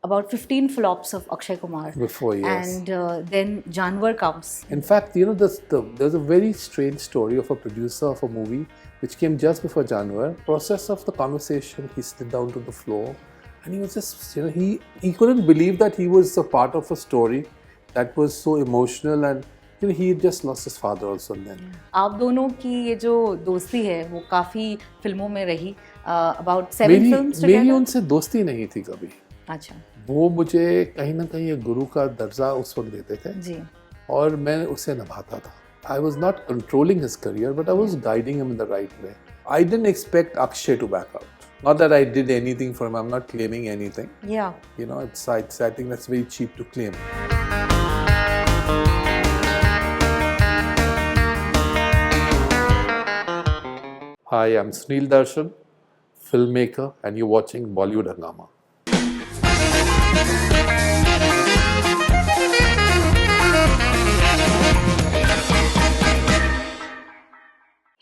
about 15 flops of Akshay Kumar. Before, yes. And then Janwar comes. In fact, there's a very strange story of a producer of a movie which came just before January. Process of the conversation, he slid down to the floor and he was just, he couldn't believe that he was a part of a story that was so emotional, and he had just lost his father also then. आप दोनों की ये जो दोस्ती है वो काफ़ी फिल्मों में रही. About 7 films together. मेरी उनसे दोस्ती नहीं थी कभी. अच्छा. वो मुझे कहीं ना कहीं एक गुरु का दर्जा उस वक्त देते थे जी. और मैं उसे निभाता था. I was not controlling his career, but I was guiding him in the right way. I didn't expect Akshay to back out. Not that I did anything for him. I'm not claiming anything. Yeah. I think that's very cheap to claim. Hi, I'm Suneel Darshan, filmmaker, and you're watching Bollywood Hungama.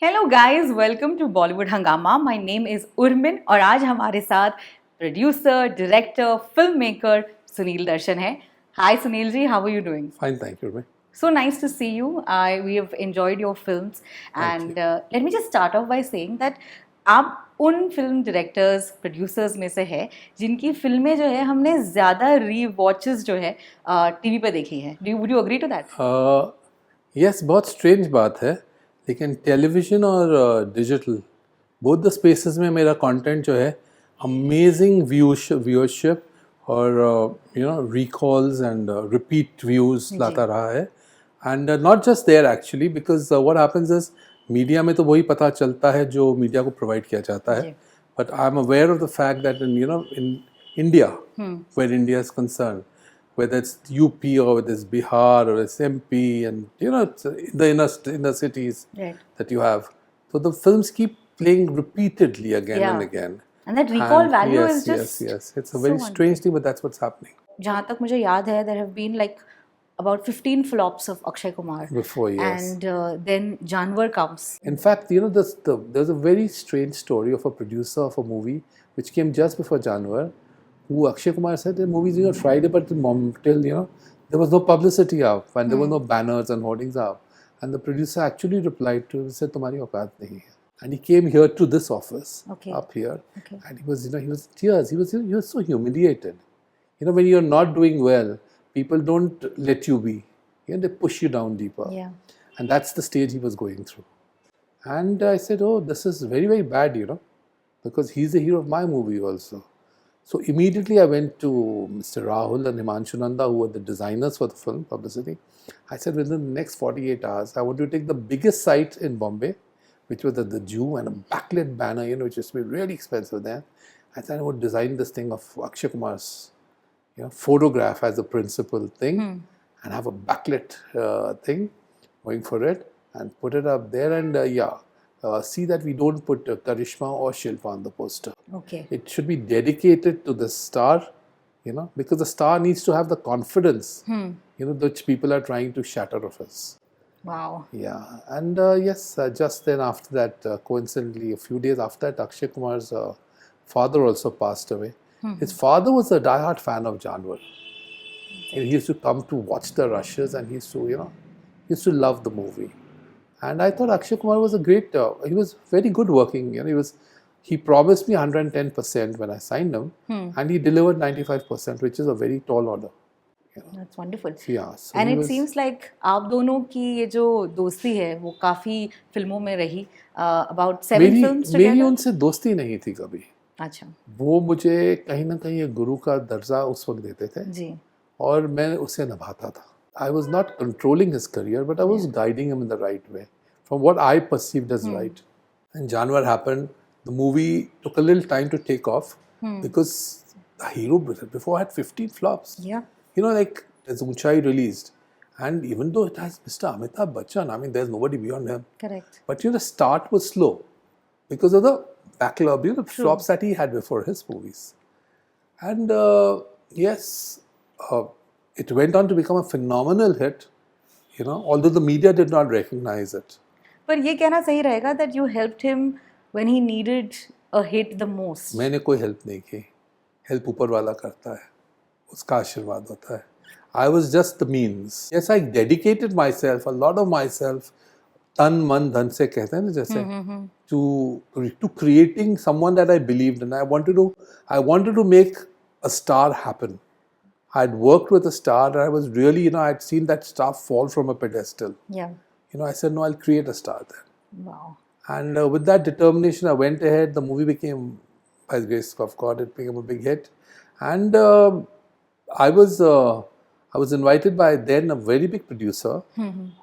Hello guys, welcome to Bollywood Hungama. My name is Urmin और आज हमारे साथ producer, director, film maker Sunil Darshan है. Hi Sunil ji, how are you doing? Fine, thank you, Urmin. So nice to see you. We have enjoyed your films, and let me just start off by saying that आप उन film directors, producers में से है जिनकी फिल्में जो है हमने ज़्यादा री-वॉचेस जो है टीवी पे देखी है. Would you agree to that? Yes, बहुत स्ट्रेंज बात है, लेकिन टेलीविज़न और डिजिटल बोथ द स्पेसेस में मेरा कंटेंट जो है अमेजिंग व्यूअरशिप और रिकॉल्स एंड रिपीट व्यूज लाता रहा है. And not just there actually, because what happens is media में तो वही पता चलता है जो मीडिया को प्रोवाइड किया जाता है. But I am aware of the fact that in India, where India is concern, whether it's UP or whether it's Bihar or it's MP, and it's the inner cities that you have. So the films keep playing repeatedly again and again. And that recall value is just yes. It's a very strange thing, but that's what's happening. जहाँ तक मुझे याद है, there have been like about 15 flops of Akshay Kumar. Before, yes. And then Janwar comes. In fact, there's a very strange story of a producer of a movie which came just before January. Who Akshay Kumar said the movie's on Friday, but till there was no publicity out, and there were no banners and hoardings out. And the producer actually replied to him and said, "Tumhari auqat nahi hai." And he came here to this office up here, and he was in tears. He was so humiliated. When you're not doing well, people don't let you be. They push you down deeper. Yeah. And that's the stage he was going through. And I said, "Oh, this is very, very bad, because he's the hero of my movie also." So immediately I went to Mr. Rahul and Himanshu Nanda, who were the designers for the film publicity. I said, within the next 48 hours, I want to take the biggest site in Bombay, which was the Jew, and a backlit banner, which used to be really expensive there. I said, I would design this thing of Akshay Kumar's, photograph as the principal thing, and have a backlit thing going for it, and put it up there, and see that we don't put Karisma or Shilpa on the poster. Okay. It should be dedicated to the star, because the star needs to have the confidence, which people are trying to shatter of us. Wow. Yeah. And yes, just then after that, coincidentally, a few days after that, Akshay Kumar's father also passed away. His father was a diehard fan of Janwar. And he used to come to watch the rushes, and he used to love the movie. And I thought Akshay Kumar was a great, he was very good working. He promised me 110% when I signed him, and he delivered 95%, which is a very tall order. That's wonderful. Yeah. So and it seems like आप दोनों की ये जो दोस्ती है वो काफी फिल्मों में रही. About 7 films together. मेरी उनसे दोस्ती नहीं थी कभी. अच्छा. वो मुझे कहीं ना कहीं एक गुरु का दर्जा उस वक्त देते थे. जी. और मैं उसे निभाता था. I was not controlling his career, but I was guiding him in the right way, from what I perceived as right. And January happened. The movie took a little time to take off because the hero before had 15 flops. Yeah. Like there's Unchai released, and even though it has Mr. Amitabh Bachchan, I mean, there's nobody beyond him. Correct. But the start was slow because of the backlog, the flops that he had before his movies. And yes. It went on to become a phenomenal hit, although the media did not recognize it. पर ये कहना सही रहेगा that you helped him when he needed a hit the most. मैंने कोई help नहीं की. Help ऊपर वाला करता है. उसका आशीर्वाद होता है. I was just the means. Yes, I dedicated myself, a lot of myself, तन मन धन से कहते हैं ना जैसे, to creating someone that I believed in. I wanted to make a star happen. I'd worked with a star, and I was really, I'd seen that star fall from a pedestal. Yeah. I said, no, I'll create a star there. Wow. And with that determination, I went ahead. The movie became, by the grace of God, it became a big hit. And I was invited by then a very big producer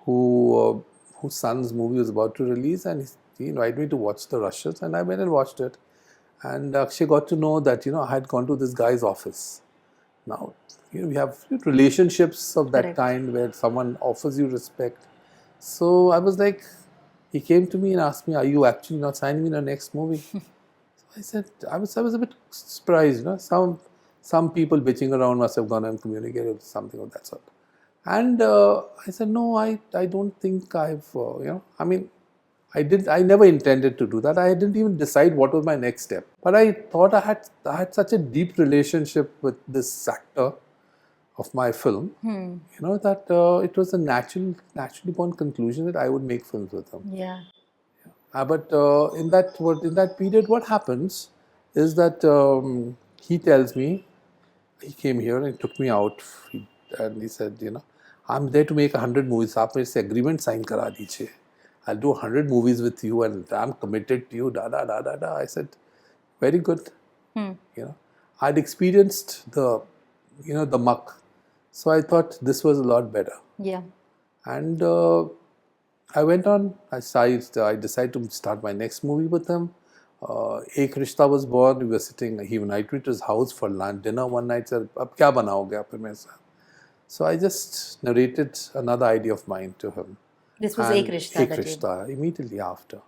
whose son's movie was about to release, and he invited me to watch the rushes, and I went and watched it. And Akshay got to know that I had gone to this guy's office. Now we have relationships of that kind where someone offers you respect. So I was like, he came to me and asked me, "Are you actually not signing me in the next movie?" So I said, I was a bit surprised. Some people bitching around must have gone and communicated something of that sort. And I said, no, I don't think I've, I never intended to do that. I didn't even decide what was my next step. But I thought I had such a deep relationship with this actor of my film, that it was a naturally born conclusion that I would make films with him. Yeah. But in that period, what happens is that he tells me, he came here and took me out, and he said, I'm there to make 100 movies. आप मेरे से agreement sign करा दीजिए. I'll do 100 movies with you, and I'm committed to you. Da da da da da. I said, very good. I'd experienced the muck, so I thought this was a lot better. Yeah. And I went on. I decided to start my next movie with him. Ek Rishta was born. We were sitting. He invited me to his house for lunch, dinner one night. Said, "Ab kya banaoge aap mere saath?" So I just narrated another idea of mine to him. This was Ek Rishta. Ek Rishta, immediately after,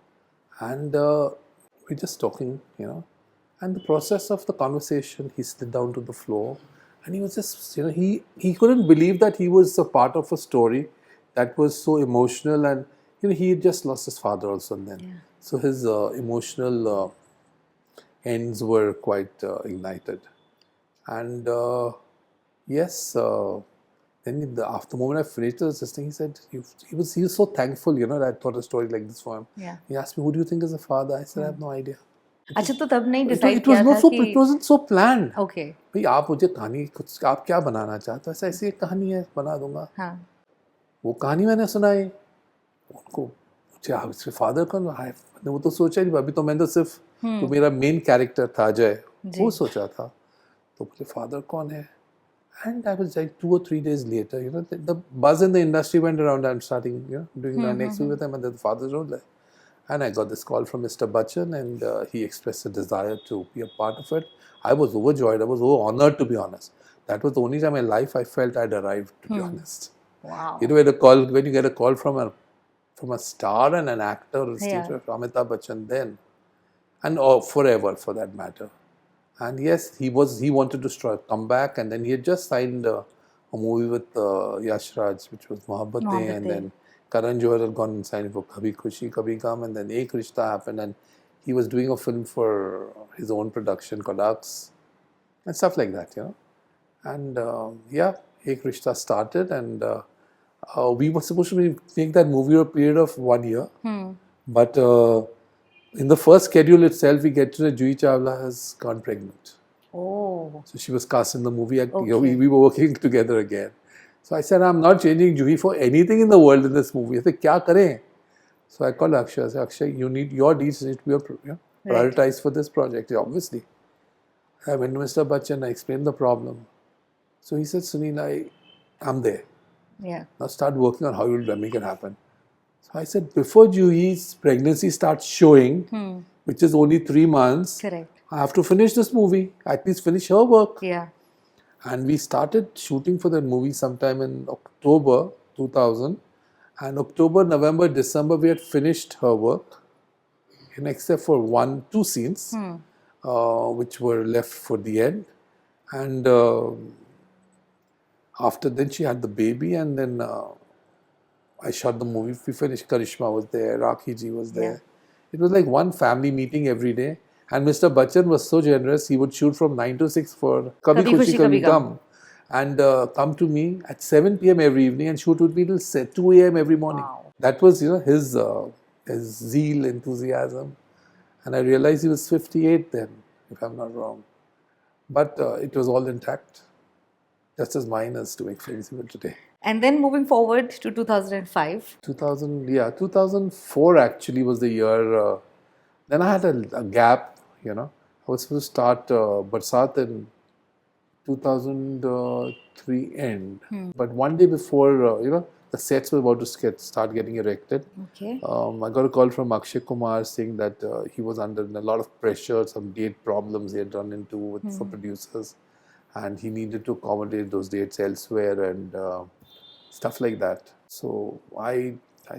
and we're just talking, And the process of the conversation, he slid down to the floor, and he was just, he couldn't believe that he was a part of a story that was so emotional, and he had just lost his father also then. Yeah. So his emotional ends were quite ignited. And yes, then after the moment I finished this thing, he said, he was so thankful, that I thought a story like this for him. Yeah. He asked me, who do you think is the father? I said, I have no idea. अच्छा तो तब नहीं decide किया था कि it wasn't so planned. Okay. भाई आप मुझे कहानी कुछ आप क्या बनाना चाहते हो, ऐसी एक कहानी है, बना दूंगा. हाँ. वो कहानी मैंने सुनाई उनको, मुझे इसके फादर कौन है, वो तो सोचा नहीं. अभी तो मैंने तो सिर्फ तो मेरा मेन कैरेक्टर था अजय, वो सोचा था. तो बोले फादर कौन है. And I was like 2 or 3 days later, the buzz in the industry went around. I'm starting, doing my next movie with him, and then the father's role there. And I got this call from Mr. Bachchan, and he expressed a desire to be a part of it. I was overjoyed. I was honored, to be honest. That was the only time in life I felt I'd arrived, to be honest. Wow. When you get a call from a star and an actor, Amitabh Bachchan then, and forever for that matter. And yes, he wanted to come back, and then he had just signed a movie with Yash Raj, which was Mohabbatein, and then Karan Johar had gone and signed for Kabhi Khushi Kabhi Gum, and then Ek Rishta happened, and he was doing a film for his own production called Aks, and stuff like that, And Ek Rishta started, and we were supposed to make that movie over a period of 1 year, but in the first schedule itself, we get to know Juhi Chawla has gone pregnant. Oh. So she was cast in the movie. Okay. We were working together again. So I said, I'm not changing Juhi for anything in the world in this movie. I said, kya kare? So I called Akshay. I said, Akshay, your needs need to be prioritized for this project, obviously. I went to Mr. Bachchan. I explained the problem. So he said, Suneel, I'm there. Yeah. Now start working on how you'll make it happen. So I said, before Juhi's pregnancy starts showing, which is only 3 months, correct, I have to finish this movie, at least finish her work. Yeah. And we started shooting for that movie sometime in October 2000. And October, November, December, we had finished her work, except for 2 scenes, which were left for the end. And after then, she had the baby, and then I shot the movie. We finished. Karisma was there. Rakhi ji was there. Yeah. It was like one family meeting every day. And Mr. Bachchan was so generous. He would shoot from 9 to 6 for Kabhi Khushi Kabhi Gum. and come to me at 7 p.m. every evening and shoot with me till 2 a.m. every morning. Wow. That was, his zeal, enthusiasm. And I realized he was 58 then, if I'm not wrong. But it was all intact, just as mine is to make films even today. And then moving forward to 2005. 2004 actually was the year. Then I had a gap, I was supposed to start Barsaat in 2003 end. But one day before, the sets were about to start getting erected. Okay. I got a call from Akshay Kumar saying that he was under a lot of pressure, some date problems he had run into for producers, and he needed to accommodate those dates elsewhere and stuff like that. So I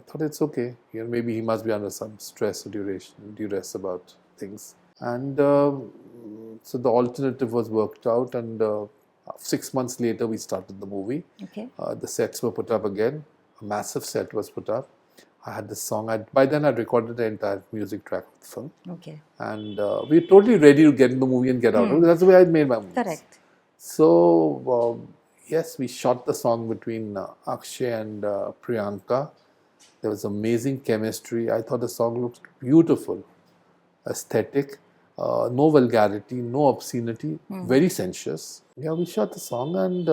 thought it's okay. Maybe he must be under some stress or duress about things. And so the alternative was worked out, and 6 months later we started the movie. Okay. The sets were put up again. A massive set was put up. I had this song. By then I'd recorded the entire music track of the film. Okay. And we were totally ready to get in the movie and get out of it. That's the way I'd made my movies. Correct. So, yes, we shot the song between Akshay and Priyanka. There was amazing chemistry. I thought the song looked beautiful, aesthetic, no vulgarity, no obscenity, very sensuous. Yeah, we shot the song, and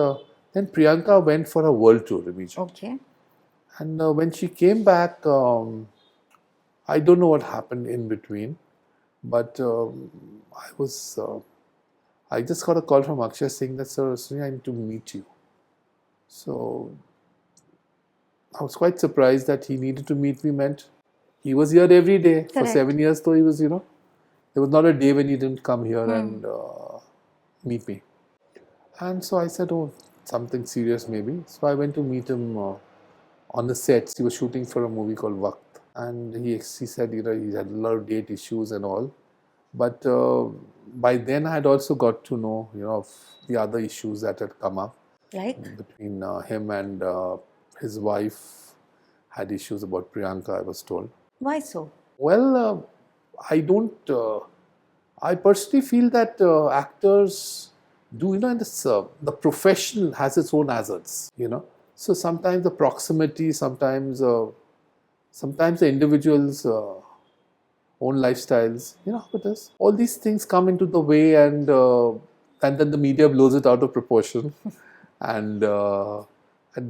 then Priyanka went for a world tour immediately. Okay. And when she came back, I don't know what happened in between, but I just got a call from Akshay saying that, "Sir, I need to meet you." So I was quite surprised that he needed to meet me. Meant he was here every day for Correct. 7 years, though he was, there was not a day when he didn't come here and meet me. And so I said, oh, something serious maybe. So I went to meet him on the sets. He was shooting for a movie called Waqt. And he said, he had a lot of date issues and all. But by then I had also got to know, of the other issues that had come up. Like? Between him and his wife had issues about Priyanka, I was told. Why so? Well, I personally feel that actors do, the profession has its own hazards, So sometimes the proximity, sometimes the individual's own lifestyles, how it is. All these things come into the way, and then the media blows it out of proportion, and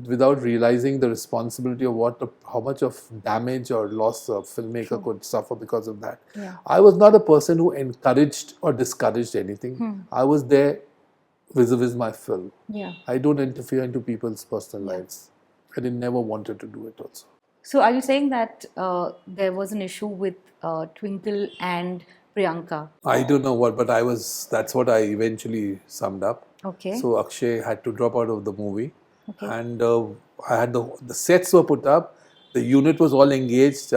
without realizing the responsibility of how much of damage or loss a filmmaker could suffer because of that. Yeah. I was not a person who encouraged or discouraged anything. I was there vis-a-vis my film. Yeah. I don't interfere into people's personal lives. I never wanted to do it also. So are you saying that there was an issue with Twinkle and Priyanka? I don't know what, but that's what I eventually summed up. Okay. So Akshay had to drop out of the movie. Okay. And I had the sets were put up. The unit was all engaged.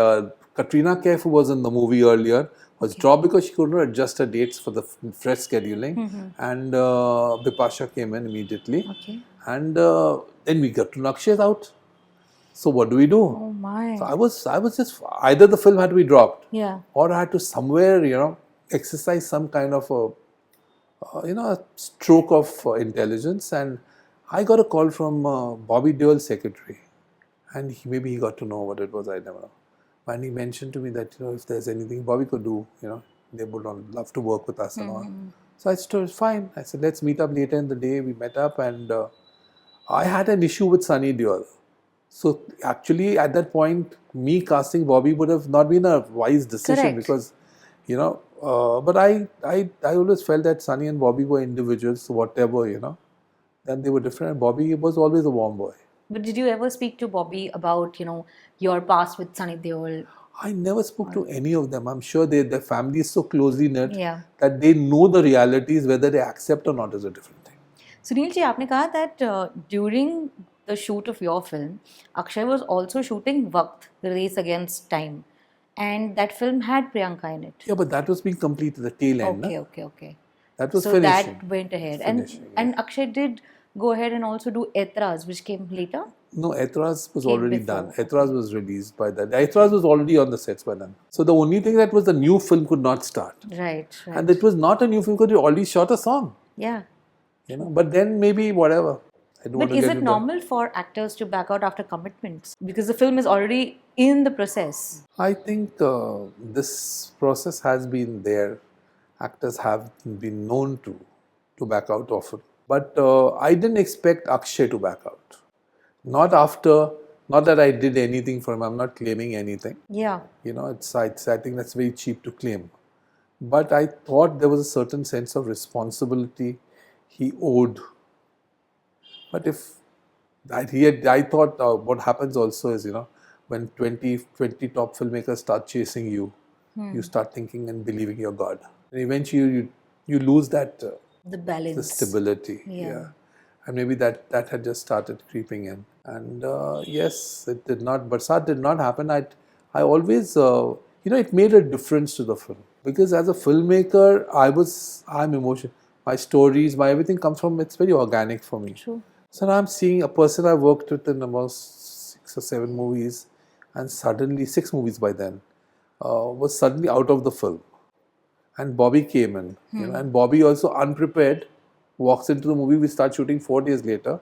Katrina Kaif, who was in the movie earlier, was dropped because she couldn't adjust her dates for the fresh scheduling. And Bipasha came in immediately. Okay. And then we got to know Akshay's out. So what do we do? Oh my. So I was just, either the film had to be dropped, Yeah. or I had to somewhere, exercise some kind of a stroke of intelligence. And I got a call from Bobby Deol's secretary, and maybe he got to know what it was. I never know. And he mentioned to me that if there's anything Bobby could do, they would love to work with us and all. So I said, fine. I said, let's meet up later in the day. We met up, and I had an issue with Sunny Deol. So actually, at that point, me casting Bobby would have not been a wise decision. Correct. Because, but I always felt that Sunny and Bobby were individuals, so whatever, then they were different. Bobby was always a warm boy. But did you ever speak to Bobby about, your past with Sunny Deol? I never spoke to any of them. I'm sure their family is so closely knit that they know the realities. Whether they accept or not is a different thing. Suneel ji, आपने कहा that during the shoot of your film, Akshay was also shooting Waqt, the Race Against Time, and that film had Priyanka in it. Yeah, but that was being completed at the tail end. Okay. That was so finishing. that went ahead, Finishing, and Akshay did go ahead and also do Etraz, which came later. No, Etraz was Came already before. done. Etraz was released by then. Etraz was already on the sets by then. So the only thing that was the new film could not start. Right. And it was not a new film because you already shot a song. Yeah. you know. But then maybe whatever. I don't want But to is get it into normal for actors to back out after commitments? Because the film is already in the process. I think this process has been there. Actors have been known to back out often. But I didn't expect Akshay to back out. Not after, not that I did anything for him. I'm not claiming anything. Yeah. You know, I think that's very cheap to claim. But I thought there was a certain sense of responsibility he owed. But if I thought what happens also is, you know, when 20 top filmmakers start chasing you, you start thinking and believing you're God. And eventually you lose that The the balance. stability. Yeah. And maybe that had just started creeping in. And yes, it did not. Barsaat did not happen. I always, you know, it made a difference to the film because as a filmmaker, I'm emotional. My stories, my everything comes from. It's very organic for me. True. So now I'm seeing a person I worked with in about 6 or 7 movies, and suddenly 6 movies by then was suddenly out of the film. And Bobby came in, you know, and Bobby also unprepared walks into the movie. We start shooting 4 days later,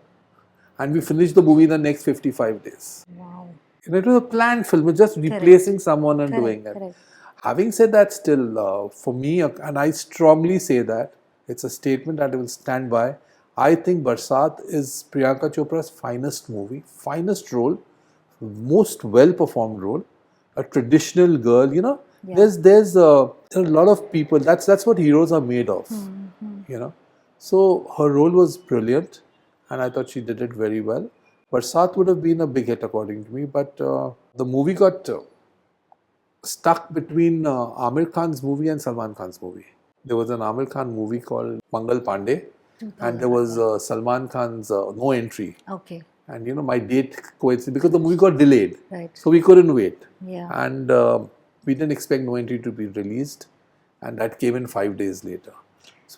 and we finish the movie in the next 55 days. Wow. You know, it was a planned film, it's just replacing someone and doing it. Correct. Having said that, still, for me, and I strongly say that, it's a statement that I will stand by. I think Barsaat is Priyanka Chopra's finest movie, finest role, most well-performed role, a traditional girl, you know. Yeah. There are a lot of people, that's what heroes are made of, you know. So her role was brilliant, and I thought she did it very well. Barsaat would have been a big hit according to me, but the movie got stuck between Amir Khan's movie and Salman Khan's movie. There was an Amir Khan movie called Mangal Pandey, and there was Salman Khan's No Entry. Okay. And you know, my date coincided because the movie got delayed, Right. so we couldn't wait. Yeah. And we didn't expect No Entry to be released, and that came in 5 days later.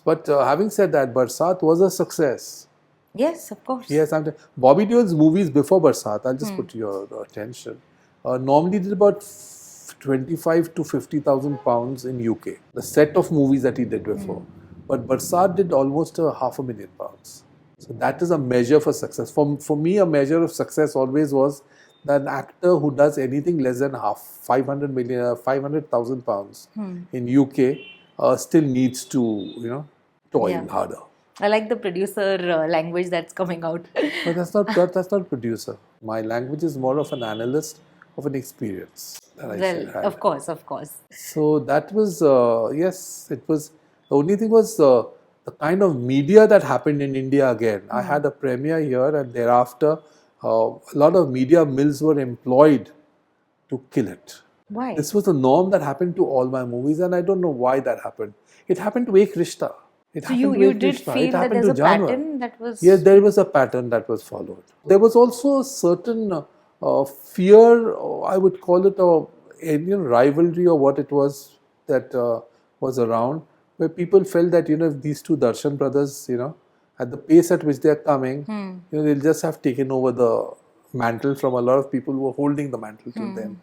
But having said that, Barsaat was a success. Yes, of course. Yes, Bobby Deol's movies before Barsaat, I'll just put to your attention, normally did about 25 to 50,000 pounds in UK. The set of movies that he did before. But Barsaat did almost £500,000. So that is a measure for success. For me, a measure of success always was that an actor who does anything less than 500,000 pounds in UK still needs to, you know, toil harder. I like the producer language that's coming out. But that's not producer. My language is more of an analyst of an experience that I should have. Of course. So that was yes, it was. The only thing was the kind of media that happened in India again. I had a premiere here, and thereafter, a lot of media mills were employed to kill it. Why? This was a norm that happened to all my movies, and I don't know why that happened. It happened to Ek Rishta. So you did feel that there's a pattern that was... Yes, there was a pattern that was followed. There was also a certain fear, I would call it a rivalry or what it was that was around, where people felt that, you know, if these two Darshan brothers, you know, at the pace at which they're coming, you know, they'll just have taken over the mantle from a lot of people who were holding the mantle till then.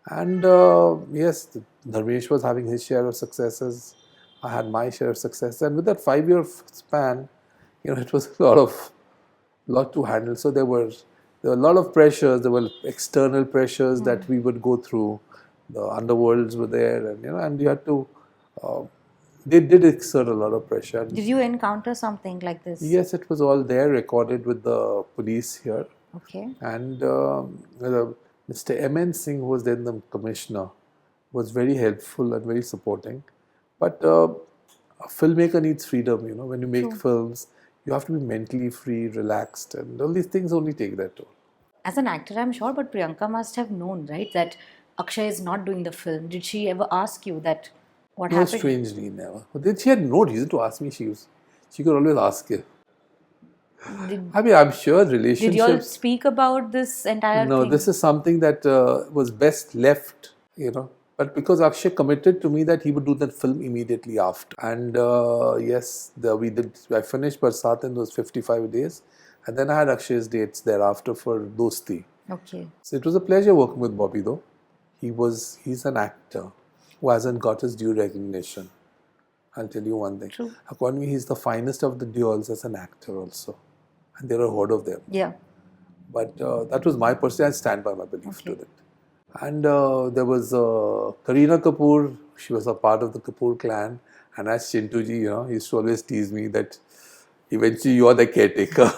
And yes, Dharmesh was having his share of successes. I had my share of success, and with that 5-year span, you know, it was a lot to handle. So there were a lot of pressures. There were external pressures that we would go through. The underworlds were there, and you know, and you had to. They did exert a lot of pressure. Did you encounter something like this? Yes, it was all there, recorded with the police here. Okay. And Mr. M.N. Singh, who was then the commissioner, was very helpful and very supporting. But a filmmaker needs freedom, you know. When you make films, you have to be mentally free, relaxed, and all these things only take that toll. As an actor, I'm sure, but Priyanka must have known, right, that Akshay is not doing the film. Did she ever ask you that what happened? No, strangely, never. But she had no reason to ask me. She could always ask you. I mean, I'm sure relationships... Did you all speak about this entire thing? No, this is something that was best left, you know. But because Akshay committed to me that he would do that film immediately after. And yes, I finished Barsaat in those 55 days. And then I had Akshay's dates thereafter for Dosti. Okay. So it was a pleasure working with Bobby though. He's an actor who hasn't got his due recognition. I'll tell you one thing. True. According to me, he's the finest of the Deols as an actor also. And there are a horde of them. Yeah. But that was my personal, I stand by my belief to Okay. that. And there was Kareena Kapoor, she was a part of the Kapoor clan. And as Chintuji, he used to always tease me that eventually you are the caretaker.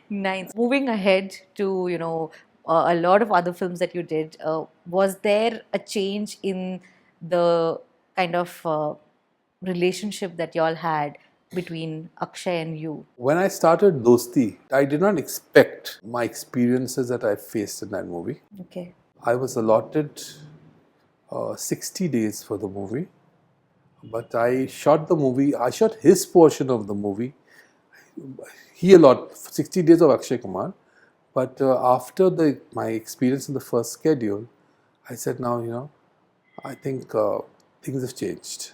Nice. Moving ahead to, a lot of other films that you did, was there a change in the kind of relationship that y'all had between Akshay and you? When I started Dosti, I did not expect my experiences that I faced in that movie. Okay. I was allotted 60 days for the movie, but I shot his portion of the movie. He allotted 60 days of Akshay Kumar, but after my experience in the first schedule, I said, now, I think things have changed.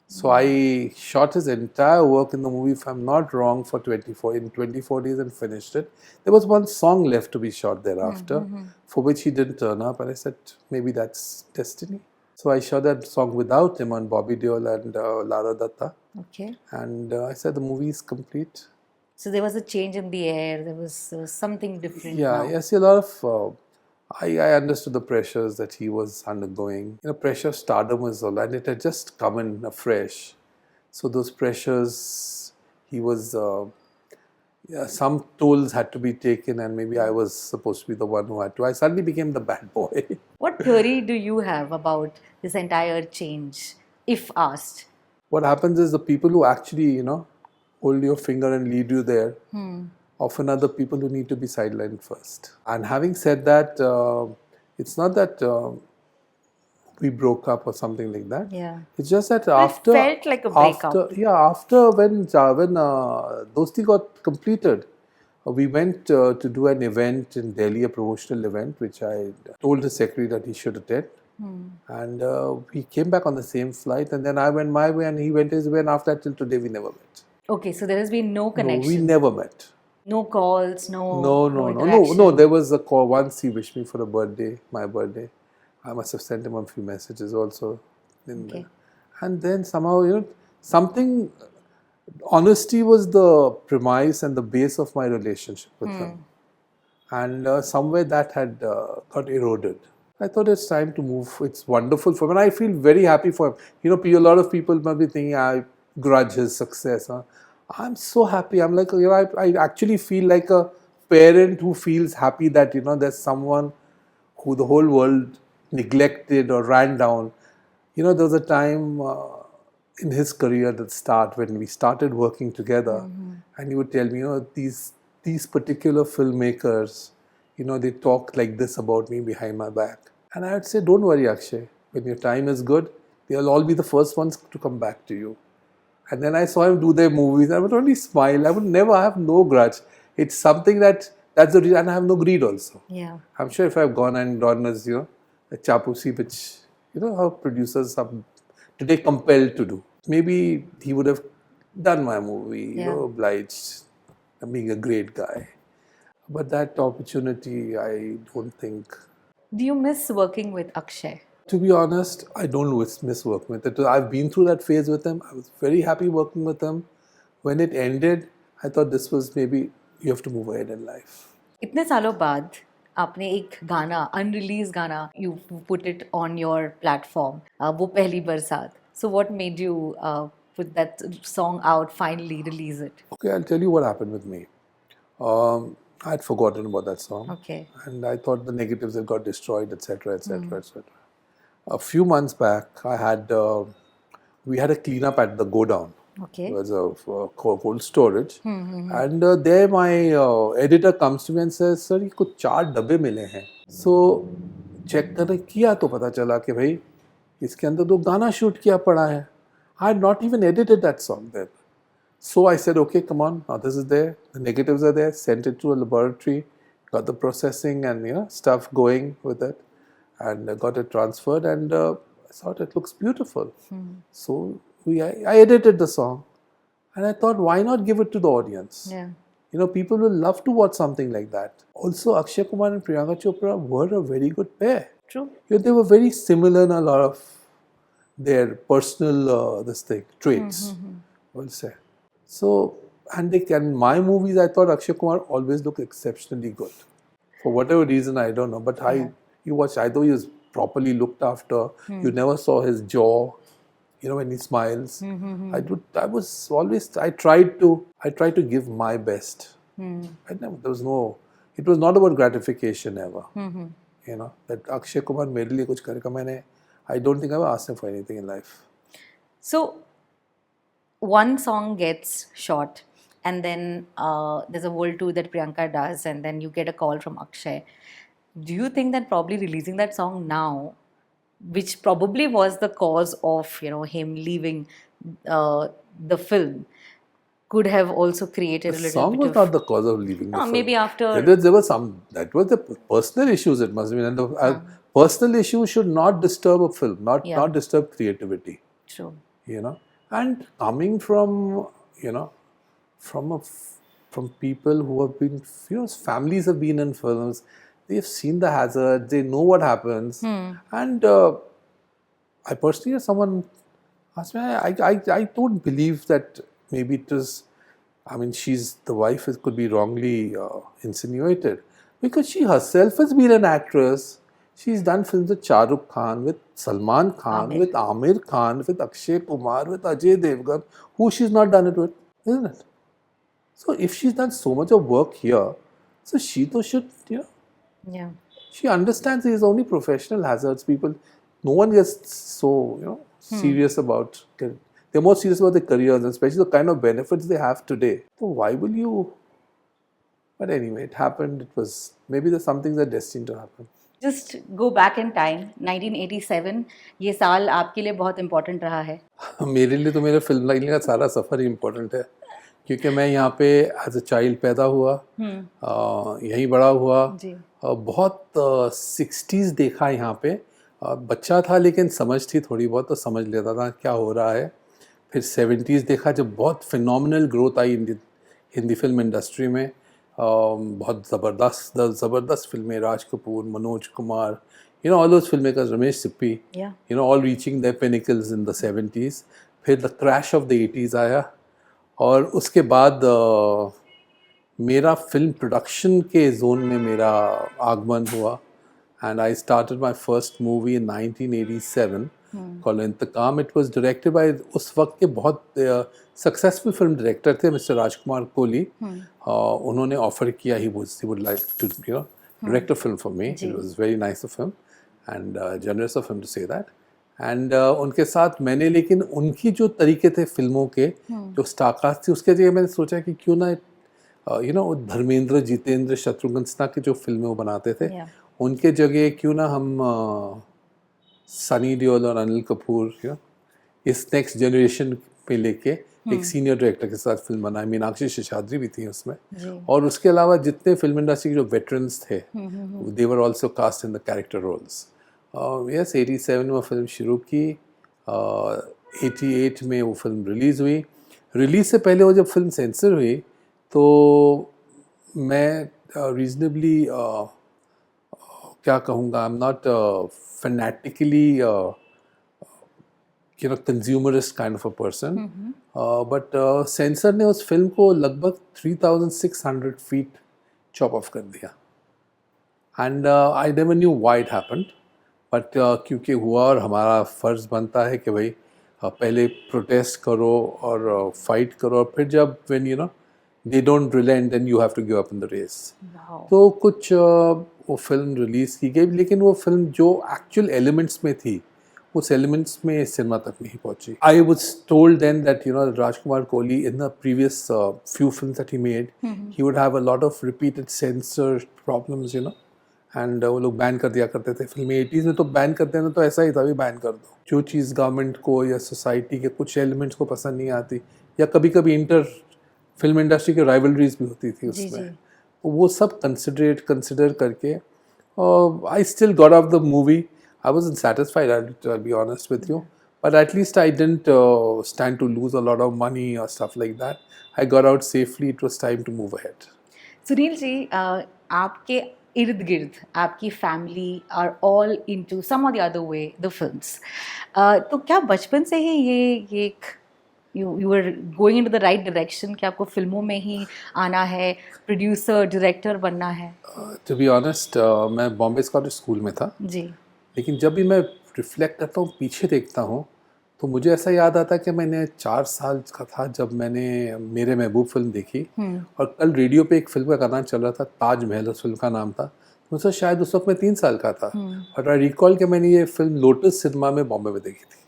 So I shot his entire work in the movie, if I'm not wrong, in 24 days and finished it. There was one song left to be shot thereafter, for which he didn't turn up, and I said, maybe that's destiny. So I shot that song without him on Bobby Deol and Lara Datta. Okay. And I said, the movie is complete. So there was a change in the air. There was something different. Yeah, now. I see a lot of. I understood the pressures that he was undergoing. Pressure of stardom was all, and it had just come in afresh. So those pressures, he was. Some tolls had to be taken, and maybe I was supposed to be the one who had to. I suddenly became the bad boy. What theory do you have about this entire change, if asked? What happens is the people who actually, hold your finger and lead you there, often are the people who need to be sidelined first. And having said that, it's not that we broke up or something like that. Yeah. It's just that It felt like a breakup. After when Dosti got completed, we went to do an event in Delhi, a promotional event, which I told the secretary that he should attend. And we came back on the same flight, and then I went my way and he went his way, and after that till today we never met. Okay, so there has been no connection. No, we never met. No calls, no No. There was a call. Once he wished me for my birthday. I must have sent him a few messages also. Okay. And then somehow, something, honesty was the premise and the base of my relationship with him. And somewhere that had got eroded. I thought it's time to move. It's wonderful for him. And I feel very happy for him. A lot of people might be thinking, I grudge his success. I'm so happy. I'm like, I actually feel like a parent who feels happy that, there's someone who the whole world neglected or ran down. There was a time in his career at the start when we started working together, and he would tell me, these particular filmmakers, they talk like this about me behind my back. And I would say, don't worry, Akshay. When your time is good, they'll all be the first ones to come back to you. And then I saw him do their movies. I would only smile. I would never have no grudge. It's something that's the reason. And I have no greed also. Yeah. I'm sure if I've gone and done as, a chapusi, which, how producers are today compelled to do. Maybe he would have done my movie, obliged, being a great guy. But that opportunity, I don't think. Do you miss working with Akshay? To be honest, I don't miss working with him. I've been through that phase with him. I was very happy working with him. When it ended, I thought this was maybe you have to move ahead in life. इतने सालों बाद आपने एक गाना, unreleased गाना, you put it on your platform. वो पहली बरसात. So what made you put that song out, finally release it? Okay, I'll tell you what happened with me. I had forgotten about that song. Okay. And I thought the negatives had got destroyed, etc., etc., etc. A few months back, we had a cleanup at the go down. Okay. It was a cold storage. And there my editor comes to me and says, "Sir, ये कुछ 4 डब्बे मिले हैं." So check करने किया तो पता चला कि भाई इसके अंदर तो गाना शूट किया पड़ा है. I had not even edited that song then. So I said, okay, come on, now this is there. The negatives are there. Sent it to a laboratory, got the processing and stuff going with it, and got it transferred. And I thought it looks beautiful. So I edited the song, and I thought, why not give it to the audience? Yeah. People will love to watch something like that. Also, Akshay Kumar and Priyanka Chopra were a very good pair. True. They were very similar in a lot of their personal this thing traits, we'll say. So, and they can, my movies, I thought Akshay Kumar always looked exceptionally good. For whatever reason, I don't know. But you watch, I thought he was properly looked after. You never saw his jaw, you know, when he smiles. I was always, I tried to give my best. There was no, it was not about gratification ever. You know, that Akshay Kumar मेरे लिए कुछ करेगा, मैंने, I don't think I ever asked him for anything in life. So, one song gets shot, and then there's a world tour that Priyanka does, and then you get a call from Akshay. Do you think that probably releasing that song now, which probably was the cause of, you know, him leaving the film, could have also created The a little song bit was of... not the cause of leaving the film. Maybe after... There was some, that was the personal issues it must have been. And the personal issues should not disturb a film, not disturb creativity. True. You know, and coming from, you know, from people who have been, you know, families have been in films, they've seen the hazards, they know what happens. And I personally, someone asked me, I don't believe that maybe it was, I mean, the wife could be wrongly insinuated, because she herself has been an actress. She's done films with Shah Rukh Khan, with Salman Khan, with Amir Khan, with Akshay Kumar, with Ajay Devgan. Who she's not done it with, isn't it? So if she's done so much of work here, so she too should, you know. Yeah. She understands these only professional hazards. People, no one gets so, you know, serious about. They're more serious about their careers, and especially the kind of benefits they have today. So why will you? But anyway, it happened. It was, maybe there's some things that are destined to happen. Just go back in time, 1987. ये साल आपके लिए बहुत important रहा है. मेरे लिए तो मेरे फिल्म लाइन का सारा सफ़र ही इम्पोर्टेंट है, क्योंकि मैं यहाँ पे एज अ चाइल्ड पैदा हुआ, यहीं बड़ा हुआ, बहुत 60s देखा यहाँ पे. बच्चा था लेकिन समझ थी थोड़ी बहुत, तो समझ लेता था क्या हो रहा है. फिर 70s देखा जब बहुत फिनोमिनल ग्रोथ आई हिंदी फिल्म इंडस्ट्री में. बहुत ज़बरदस्त फिल्में, Raj Kapoor, Manoj Kumar, you know, all those filmmakers, Ramesh Sippy, you know, all reaching their pinnacles in the 70s. फिर the crash of the 80s आया, और उसके बाद मेरा फिल्म प्रोडक्शन के जोन में मेरा आगमन हुआ. And I started my first movie in 1987 called Inteqam. It was directed by उस वक्त के बहुत सक्सेसफुल फिल्म डायरेक्टर थे मिस्टर राजकुमार कोहली. उन्होंने ऑफर किया, he would like to, you know, direct a film for me. It was very nice of him and generous of him to say that. And उनके साथ मैंने, लेकिन उनकी जो तरीके थे फिल्मों के, जो स्टारकास्ट थी, उसके जगह मैंने सोचा कि क्यों ना, you know, धर्मेंद्र, जितेंद्र, शत्रुघ्न सिन्हा की जो फिल्में वो बनाते थे, उनके जगह क्यों ना हम सनी देओल और अनिल कपूर, you know, इस नेक्स्ट जनरेशन पे लेके एक सीनियर डायरेक्टर के साथ फिल्म बनाई. मीनाक्षी शेषाद्री भी थी उसमें, और उसके अलावा जितने फिल्म इंडस्ट्री के जो वेटरन्स थे, they were also cast in the character roles. Yes, 87 में फिल्म शुरू की, 88 में वो फिल्म रिलीज़ हुई. रिलीज़ से पहले वो जब फिल्म सेंसर हुई, तो मैं रीजनेबली क्या कहूँगा, I am not fanatically you know, consumerist kind of a person, but censor ने उस फिल्म को लगभग 3,600 feet chop off कर दिया. And I never knew why it happened, but क्योंकि हुआ, और हमारा फ़र्ज़ बनता है कि भाई पहले प्रोटेस्ट करो और फाइट करो, और फिर जब when you know they don't relent, then you have to give up in the race. तो कुछ वो फिल्म रिलीज़ की गई, लेकिन वो फिल्म जो एक्चुअल एलिमेंट्स में थी, उस एलिमेंट्स में सिनेमा तक नहीं पहुंची. I was told then that, you know, Rajkumar Kohli in the previous few films that he made, he would have a lot of repeated censor problems, you know, and वो लोग ban कर दिया करते थे फिल्में. 80s में तो बैन करते हैं तो ऐसा ही था, भी बैन कर दो. जो चीज़ गवर्नमेंट को या सोसाइटी के कुछ एलिमेंट्स को पसंद नहीं आती, या कभी कभी इंटर फिल्म इंडस्ट्री की राइवलरीज भी होती थी उसमें, तो वो सब कंसिडर करके I still got off the movie. I wasn't satisfied, I'll be honest with you, but at least I didn't stand to lose a lot of money or stuff like that. I got out safely. It was time to move ahead. Sunil ji, आपके इर्द गिर्द आपकी family are all into some or the other way the films, तो क्या बचपन से ही ये एक you are going into the right direction कि आपको फिल्मों में ही आना है, प्रोड्यूसर डायरेक्टर बनना है? टू बी ऑनेस्ट, मैं बॉम्बे स्कॉटिश स्कूल में था जी. लेकिन जब भी मैं रिफ्लेक्ट करता हूँ, पीछे देखता हूँ, तो मुझे ऐसा याद आता है कि मैंने 4 साल का था जब मैंने मेरे महबूब फिल्म देखी और कल रेडियो पे एक फिल्म का गाना चल रहा था, ताज महल उस फिल्म का नाम था. मुझसे शायद उस वक्त मैं 3 साल का था और आई रिकॉल कि मैंने ये फिल्म लोटस सिनेमा में बॉम्बे में देखी थी.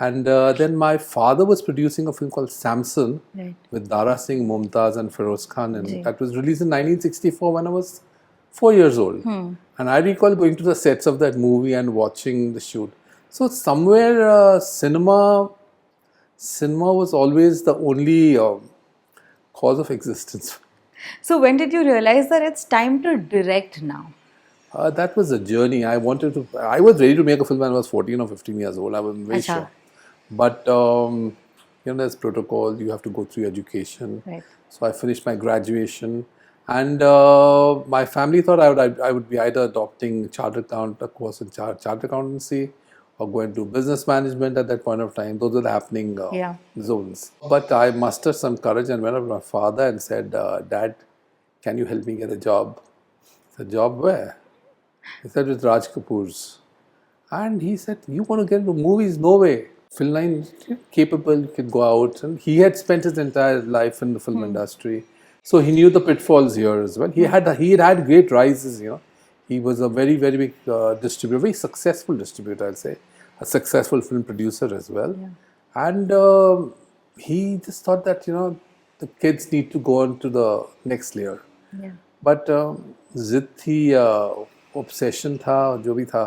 And then my father was producing a film called Samson with Dara Singh, Mumtaz and Feroz Khan, and that was released in 1964 when I was 4 years old. And I recall going to the sets of that movie and watching the shoot. So somewhere cinema was always the only cause of existence. So when did you realize that it's time to direct now? That was a journey. I was ready to make a film when I was 14 or 15 years old. I wasn't very sure. But there's protocol. You have to go through education. Right. So I finished my graduation, and my family thought I would be either adopting a course in chartered accountancy, or go and do business management at that point of time. Those were the happening zones. But I mustered some courage and went up to my father and said, "Dad, can you help me get a job?" I said, "Job where?" He said, "With Raj Kapoor's." And he said, "You want to get into movies? No way. Film line, capable, you can go out." And he had spent his entire life in the film industry, so he knew the pitfalls here as well. He had great rises. He was a very, very big distributor, very successful distributor, I'll say, a successful film producer as well. And he just thought that the kids need to go on to the next layer. But zid thi, obsession tha, jo bhi tha.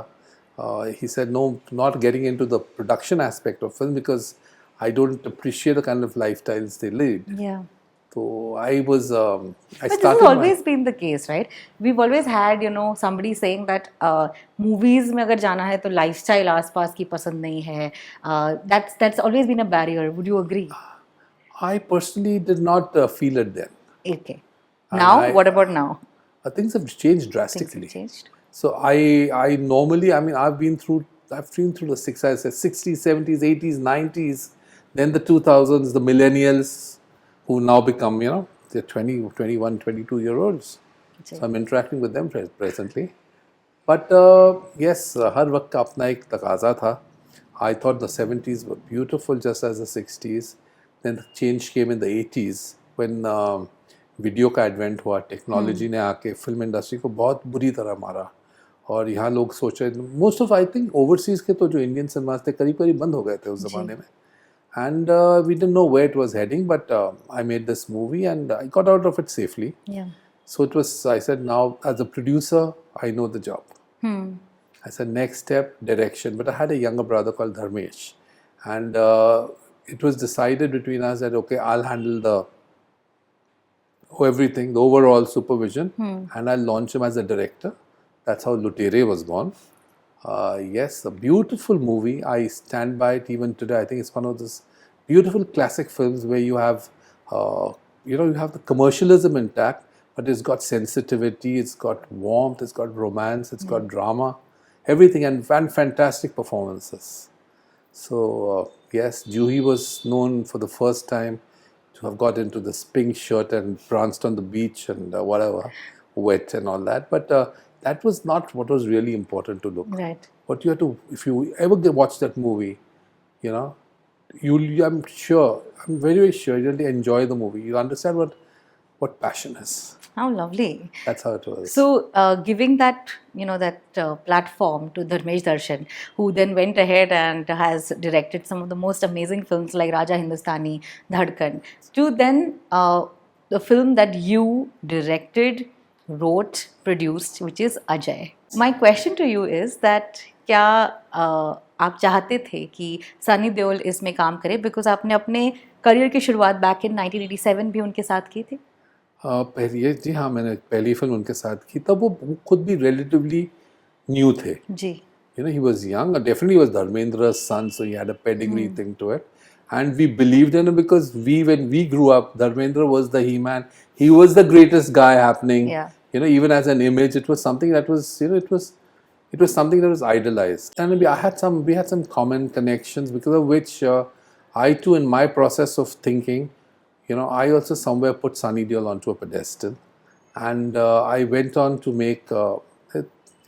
He said, "No, not getting into the production aspect of film because I don't appreciate the kind of lifestyles they lead." Yeah. So I was. But this has always been the case, right? We've always had, somebody saying that movies में अगर जाना है तो lifestyle आसपास की पसंद नहीं है. That's always been a barrier. Would you agree? I personally did not feel it then. Okay. Now, what about now? Things have changed drastically. Things have changed. So I normally, I've been through the 60s, 70s, 80s, 90s, then the 2000s, the millennials who now become, they're 20, 21, 22-year-olds. So I'm interacting with them presently. But yes, har waqt ka apna ek taqaza tha. I thought the 70s were beautiful just as the 60s. Then the change came in the 80s when video का advent हुआ, technology ने आके film industry को बहुत बुरी तरह मारा और यहाँ लोग सोच रहे, most of I think overseas के तो जो इंडियन सिनेमास थे करीब करीब बंद हो गए थे उस ज़माने में. And we didn't know where it was heading, but I made this movie and I got out of it safely. So it was, I said, now as a producer I know the job. I said, next step, direction. But I had a younger brother called Dharmesh. And it was decided between us that, okay, I'll handle everything, the overall supervision, and I'll launch him as a director. That's how Lutere was born. Yes, a beautiful movie. I stand by it even today. I think it's one of those beautiful classic films where you have, you have the commercialism intact, but it's got sensitivity, it's got warmth, it's got romance, it's got drama, everything, and fantastic performances. So, yes, Juhi was known for the first time to have got into this pink shirt and pranced on the beach and whatever, wet and all that. But that was not what was really important to look. Right. What you have to, if you ever watch that movie, I'm very, very sure you'll really enjoy the movie. You'll understand what passion is. How lovely. That's how it was. So, giving that, platform to Dharmesh Darshan, who then went ahead and has directed some of the most amazing films like Raja Hindustani, Dhadkan, to then the film that you directed, wrote, produced, which is Ajay. My question to you is that क्या आप चाहते थे कि सनी देओल इसमें काम करे, because आपने अपने करियर की शुरुआत बैक इन 1987 भी उनके साथ की थी? जी हाँ, मैंने पहली फिल्म उनके साथ की. तब वो खुद भी relatively new थे. जी. He was young. Definitely was Dharmendra's son, so he had a pedigree thing to it. And we believed in him because when we grew up, Dharmendra was the He-Man. He was the greatest guy happening. Yeah. even as an image, it was something that was, it was something that was idolized. And we had some common connections, because of which I too, in my process of thinking, I also somewhere put Sunny Deol onto a pedestal, and I went on to make.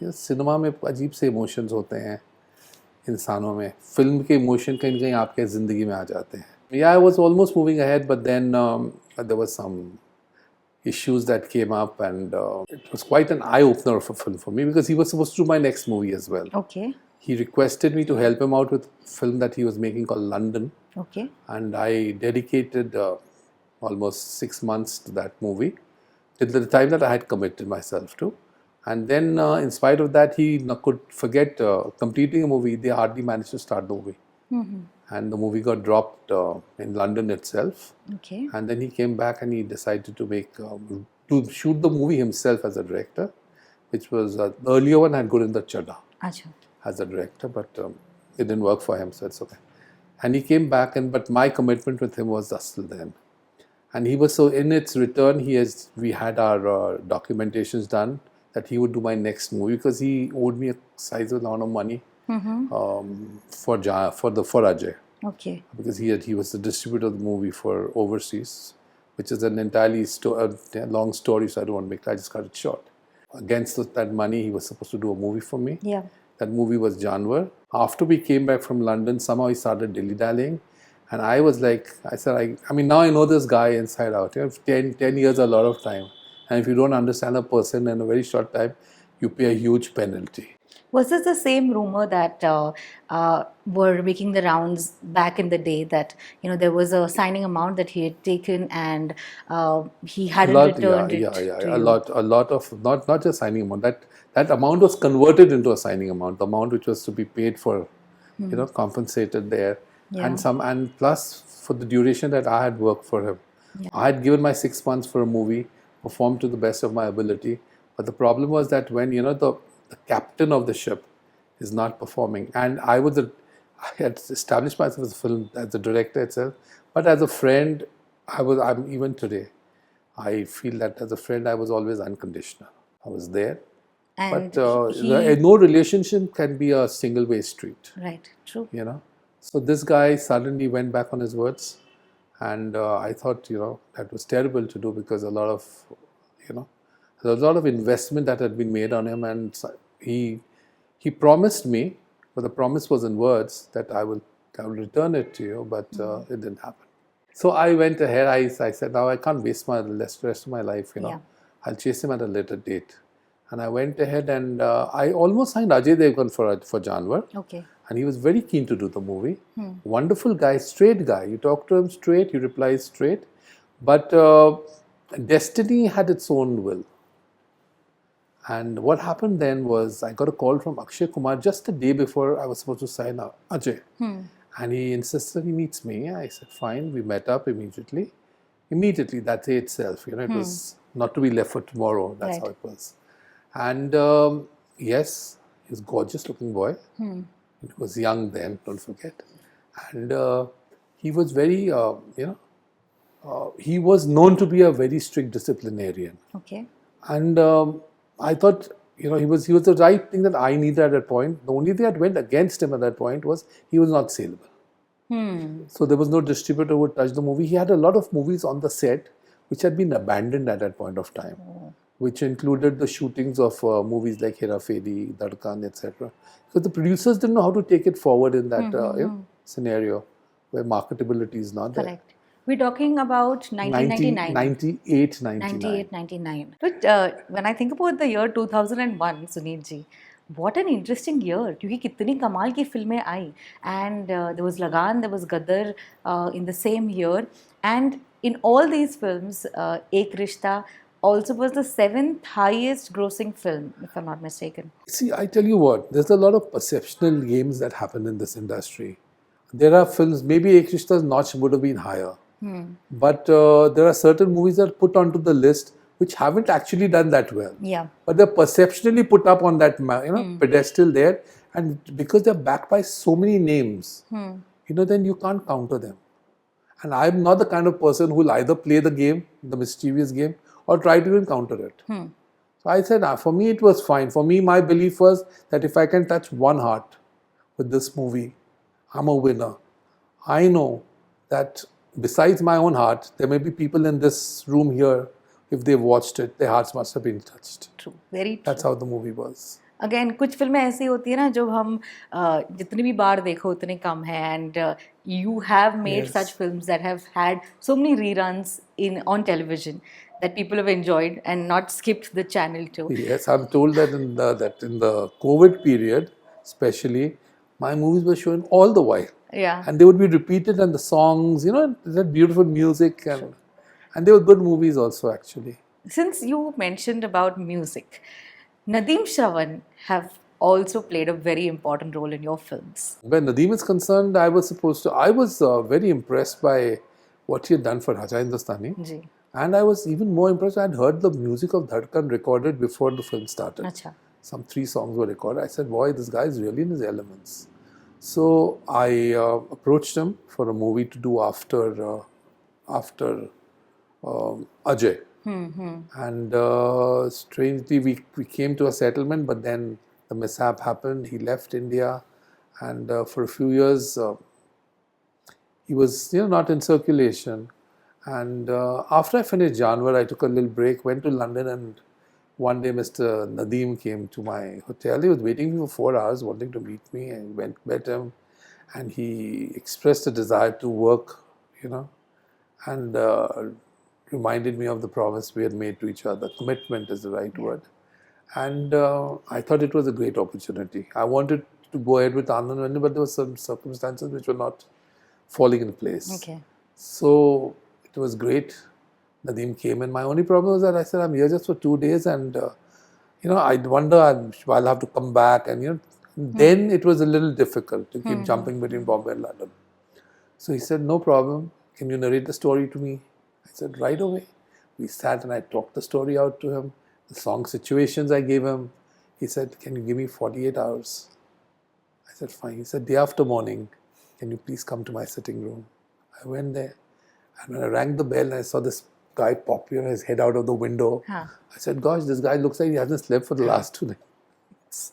Cinema में अजीब से emotions होते हैं इंसानों में. Film के emotion कहीं कहीं आपके ज़िंदगी में आ जाते हैं. Yeah, I was almost moving ahead, but then there was some issues that came up, and it was quite an eye-opener of a film for me, because he was supposed to do my next movie as well. Okay. He requested me to help him out with a film that he was making called London. Okay. And I dedicated almost 6 months to that movie, till the time that I had committed myself to. And then, in spite of that, he could forget completing a movie. They hardly managed to start the movie. Mm-hmm. And the movie got dropped in London itself. Okay. And then he came back and he decided to to shoot the movie himself as a director, which was, the earlier one had Gurinder Chadha as a director, but it didn't work for him, so it's okay. And he came back, but my commitment with him was just till then. And he was, so in its return, we had our documentations done, that he would do my next movie, because he owed me a sizable amount of money for Ajay. Okay. Because he was the distributor of the movie for overseas, which is an entirely long story, so I don't want to make it. I just cut it short. Against that money, he was supposed to do a movie for me. Yeah. That movie was Janwar. After we came back from London, somehow he started dilly-dallying. And I was like, I mean, now I know this guy inside out. 10 years is a lot of time. And if you don't understand a person in a very short time, you pay a huge penalty. Was this the same rumor that were making the rounds back in the day, that there was a signing amount that he had taken and he hadn't returned it? A lot of not just signing amount. That amount was converted into a signing amount. The amount which was to be paid for, compensated there, and plus for the duration that I had worked for him. Yeah. I had given my 6 months for a movie, performed to the best of my ability, but the problem was that when the captain of the ship is not performing, and I had established myself as a director itself, but as a friend, I'm even today, I feel that as a friend I was always unconditional. I was there, and but no relationship can be a single way street. Right, true. So this guy suddenly went back on his words, and I thought that was terrible to do, because a lot of investment that had been made on him, and he promised me, but the promise was in words, that I will return it to you, but it didn't happen. So I went ahead. I said, now I can't waste the rest of my life. I'll chase him at a later date. And I went ahead and I almost signed Ajay Devgan for Janwar. Okay. And he was very keen to do the movie. Wonderful guy, straight guy. You talk to him straight, he replies straight. But destiny had its own will. And what happened then was, I got a call from Akshay Kumar just the day before I was supposed to sign Ajay. And he insisted he meets me. I said, fine. We met up immediately. Immediately, that day itself. It was not to be left for tomorrow. That's how it was. And yes, he's a gorgeous looking boy. He was young then, don't forget. And he was very, he was known to be a very strict disciplinarian. Okay. And I thought, he was the right thing that I needed at that point. The only thing that went against him at that point was he was not saleable. So there was no distributor who would touch the movie. He had a lot of movies on the set which had been abandoned at that point of time, which included the shootings of movies like Hera Feri, Dhadkan, etc. So the producers didn't know how to take it forward in that scenario where marketability is not there. Correct. We're talking about 1999. 98, 99. 99. But when I think about the year 2001, Suneel ji, what an interesting year. क्योंकि कितनी कमाल की फिल्में आई. And there was Lagan, there was Gadar in the same year. And in all these films, Ek Rishta also was the 7th highest grossing film, if I'm not mistaken. See, I tell you what, there's a lot of perceptional games that happen in this industry. There are films, maybe Ek Rishta's notch would have been higher. But there are certain movies that are put onto the list which haven't actually done that well. Yeah. But they're perceptionally put up on that pedestal there, and because they're backed by so many names, then you can't counter them. And I'm not the kind of person who will either play the game, the mischievous game, or try to even counter it. So I said, for me, it was fine. For me, my belief was that if I can touch one heart with this movie, I'm a winner. I know that besides my own heart, there may be people in this room here, if they've watched it, their hearts must have been touched. True, very true. That's how the movie was. Again कुछ फिल्में ऐसी होती है ना जो हम जितनी भी बार देखो उतने कम है and you have made Yes. Such films that have had so many reruns in on television that people have enjoyed and not skipped the channel too. Yes, I'm told that in the COVID period, especially, my movies were shown all the while. Yeah. And they would be repeated, and the songs, that beautiful music, and they were good movies also, actually. Since you mentioned about music, Nadeem Shravan have also played a very important role in your films. Where Nadeem is concerned, I was very impressed by what he had done for Raja Hindustani. जी. And I was even more impressed. I had heard the music of Dhadkan recorded before the film started. अच्छा. Some 3 songs were recorded. I said, boy, this guy is really in his elements. So I approached him for a movie to do after Ajay. And strangely, we came to a settlement, but then the mishap happened. He left India, and for a few years, he was not in circulation. And after I finished Janwar, I took a little break, went to London, and one day Mr. Nadeem came to my hotel. He was waiting for 4 hours, wanting to meet me, and met him, and he expressed a desire to work, and reminded me of the promise we had made to each other. Commitment is the right word. And I thought it was a great opportunity. I wanted to go ahead with Anand Venu, but there were some circumstances which were not falling in place. Okay. So it was great. Nadeem came in. My only problem was that I said, I'm here just for 2 days, and I'd wonder I'll have to come back, and then it was a little difficult to keep jumping between Bombay and London. So he said, no problem. Can you narrate the story to me? I said, right away. We sat and I talked the story out to him. The song situations I gave him. He said, can you give me 48 hours? I said, fine. He said, day after morning, can you please come to my sitting room? I went there. And when I rang the bell, I saw this guy pop his head out of the window. Huh. I said, gosh, this guy looks like he hasn't slept for the last 2 nights.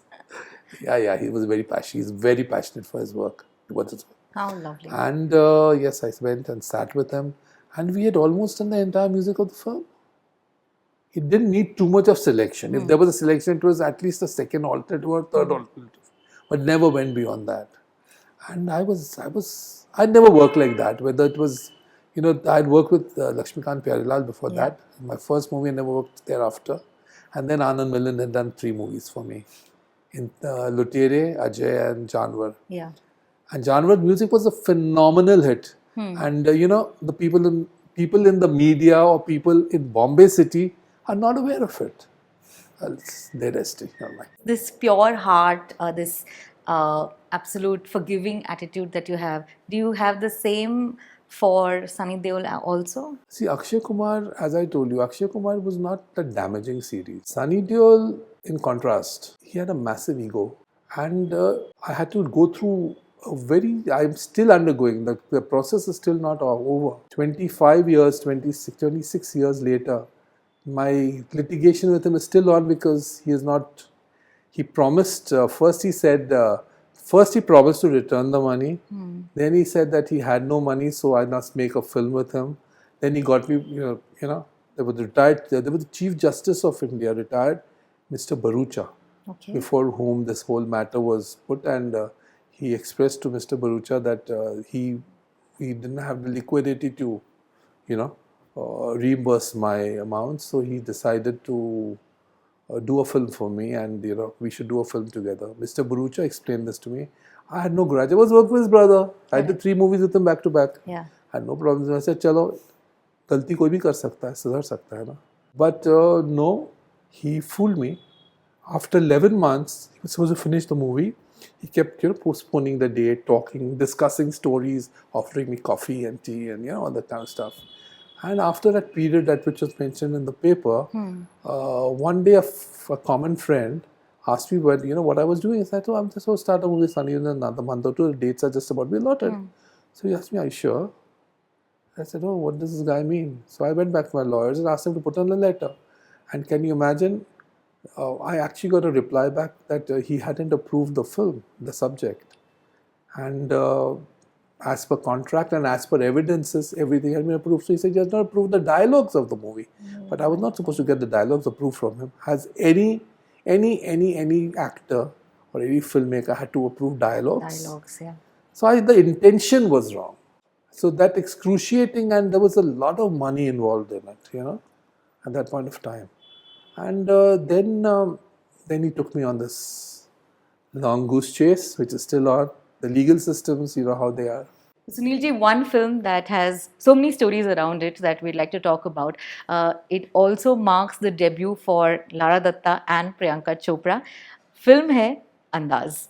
Yeah, he was very passionate. He's very passionate for his work, towards his work. How lovely. And yes, I went and sat with him. And we had almost done the entire music of the film. It didn't need too much of selection. If there was a selection, it was at least a second alternative or third alternative. But never went beyond that. And I'd never worked like that. Whether it was, I'd worked with Lakshmikant Pyarelal before that. My first movie, I never worked thereafter. And then Anand Millan had done 3 movies for me. In Lutere, Ajay and Janwar. Yeah. And Janwar music was a phenomenal hit. And the people in the media or people in Bombay city are not aware of it. They're resting on my. This pure heart, this absolute forgiving attitude that you have, do you have the same for Sunny Deol also? See, Akshay Kumar, as I told you, Akshay Kumar was not a damaging series. Sunny Deol, in contrast, he had a massive ego. And I had to go through I'm still undergoing, the process is still not over. 25 years, 26 years later, my litigation with him is still on because he promised, first he promised to return the money. Then he said that he had no money, so I must make a film with him. Then he got me, there was the Chief Justice of India, retired, Mr. Bharucha, before whom this whole matter was put, and he expressed to Mr. Bharucha that he didn't have the liquidity to, reimburse my amount. So he decided to do a film for me, and we should do a film together. Mr. Bharucha explained this to me. I had no grudge. I was working with his brother. I did 3 movies with him back to back. Yeah. I had no problems. I said, चलो गलती कोई भी कर सकता है, सुधर सकता है ना. But no, he fooled me. After 11 months, he was supposed to finish the movie. He kept, postponing the date, talking, discussing stories, offering me coffee and tea and, all that kind of stuff. And after that period, that which was mentioned in the paper, one day a common friend asked me what I was doing. I said, I'm just going to start a movie, Sunny, in another month or 2. The dates are just about to be allotted. So he asked me, are you sure? I said, what does this guy mean? So I went back to my lawyers and asked him to put on a letter. And can you imagine, I actually got a reply back that he hadn't approved the film, the subject. And as per contract and as per evidences, everything had been approved. So he said he has not approved the dialogues of the movie. But I was not supposed to get the dialogues approved from him. Has any actor or any filmmaker had to approve dialogues? Dialogues, yeah. So the intention was wrong. So that excruciating, and there was a lot of money involved in it, at that point of time. And then he took me on this long goose chase, which is still on. The legal systems, how they are. Sunil ji, one film that has so many stories around it that we'd like to talk about. It also marks the debut for Lara Datta and Priyanka Chopra. Film hai Andaz.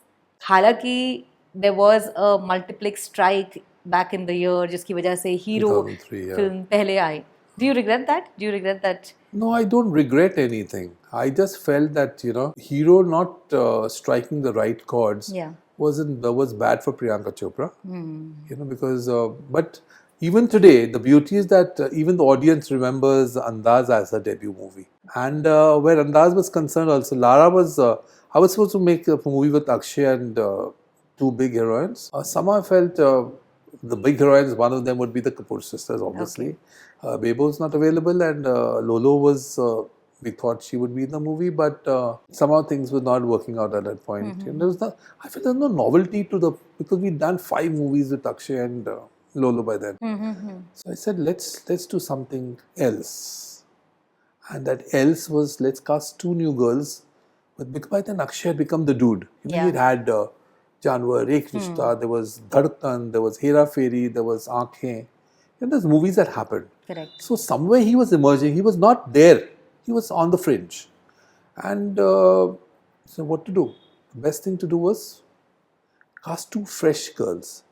हालांकि there was a multiplex strike back in the year जिसकी वजह से Hero 2003, yeah. film पहले आई. Do you regret that? Do you regret that? No, I don't regret anything. I just felt that, Hero not striking the right chords was bad for Priyanka Chopra. Because, but even today, the beauty is that even the audience remembers Andaz as her debut movie. And where Andaz was concerned also, Lara was, I was supposed to make a movie with Akshay and two big heroines. Somehow I felt the big heroines, one of them would be the Kapoor sisters, obviously. Okay. Bebo's not available, and Lolo was, we thought she would be in the movie, but somehow things were not working out at that point. And I felt there was no novelty to because we'd done 5 movies with Akshay and Lolo by then. So I said, let's do something else. And that else was, let's cast 2 new girls. But by then Akshay had become the dude. He'd had Janwar, Ek Rishta, there was Dhadkan, there was Hera Fairy, there was Aankhein. There's movies that happened. Correct. So somewhere he was emerging. He was not there. He was on the fringe. And so what to do? The best thing to do was cast 2 fresh girls.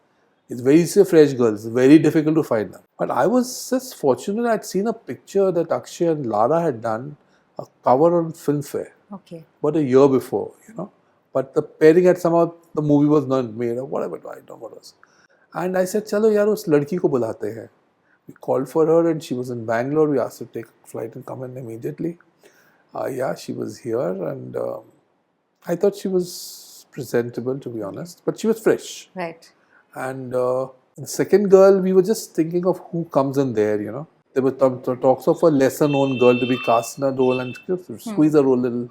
It's very easy, fresh girls. Very difficult to find them. But I was just fortunate. I'd seen a picture that Akshay and Lara had done, a cover on Filmfare. Okay. About a year before, But the pairing had somehow, the movie was not made or whatever, I don't know what it was. And I said, chalo yaar, us ladki ko bulate hain. We called for her and she was in Bangalore. We asked her to take a flight and come in immediately. She was here and I thought she was presentable, to be honest. But she was fresh. Right. And the second girl, we were just thinking of who comes in there, There were talks of a lesser known girl to be cast in a role and squeeze her role a little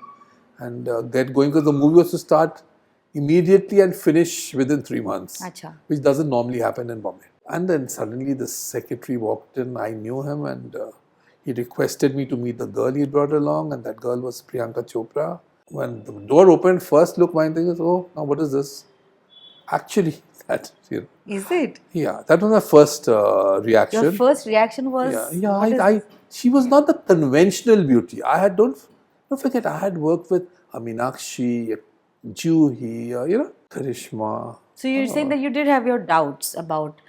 and get going, because the movie was to start immediately and finish within 3 months, which doesn't normally happen in Bombay. And then suddenly the secretary walked in. I knew him and he requested me to meet the girl he brought along, and that girl was Priyanka Chopra. When the door opened, first look, my thing is, oh, now what is this? Actually, that, Is it? Yeah, that was my first reaction. Your first reaction was? She was not the conventional beauty. Don't forget, I had worked with Meenakshi, Juhi, Karisma. So you're saying that you did have your doubts about,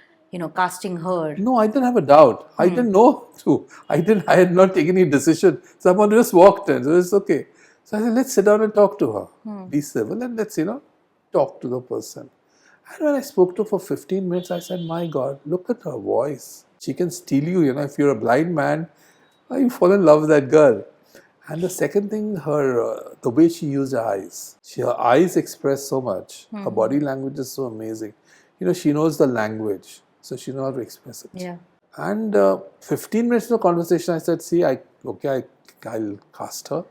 casting her? No, I didn't have a doubt. I didn't know to. I had not taken any decision. Someone just walked in, so it's okay. So I said, let's sit down and talk to her. Be civil and let's, talk to the person. And when I spoke to her for 15 minutes, I said, my God, look at her voice. She can steal you, if you're a blind man, you fall in love with that girl. And the second thing, the way she used her eyes. Her eyes express so much. Her body language is so amazing. She knows the language, so she knows how to express it. Yeah. And 15 minutes of conversation, I said, see, I'll cast her.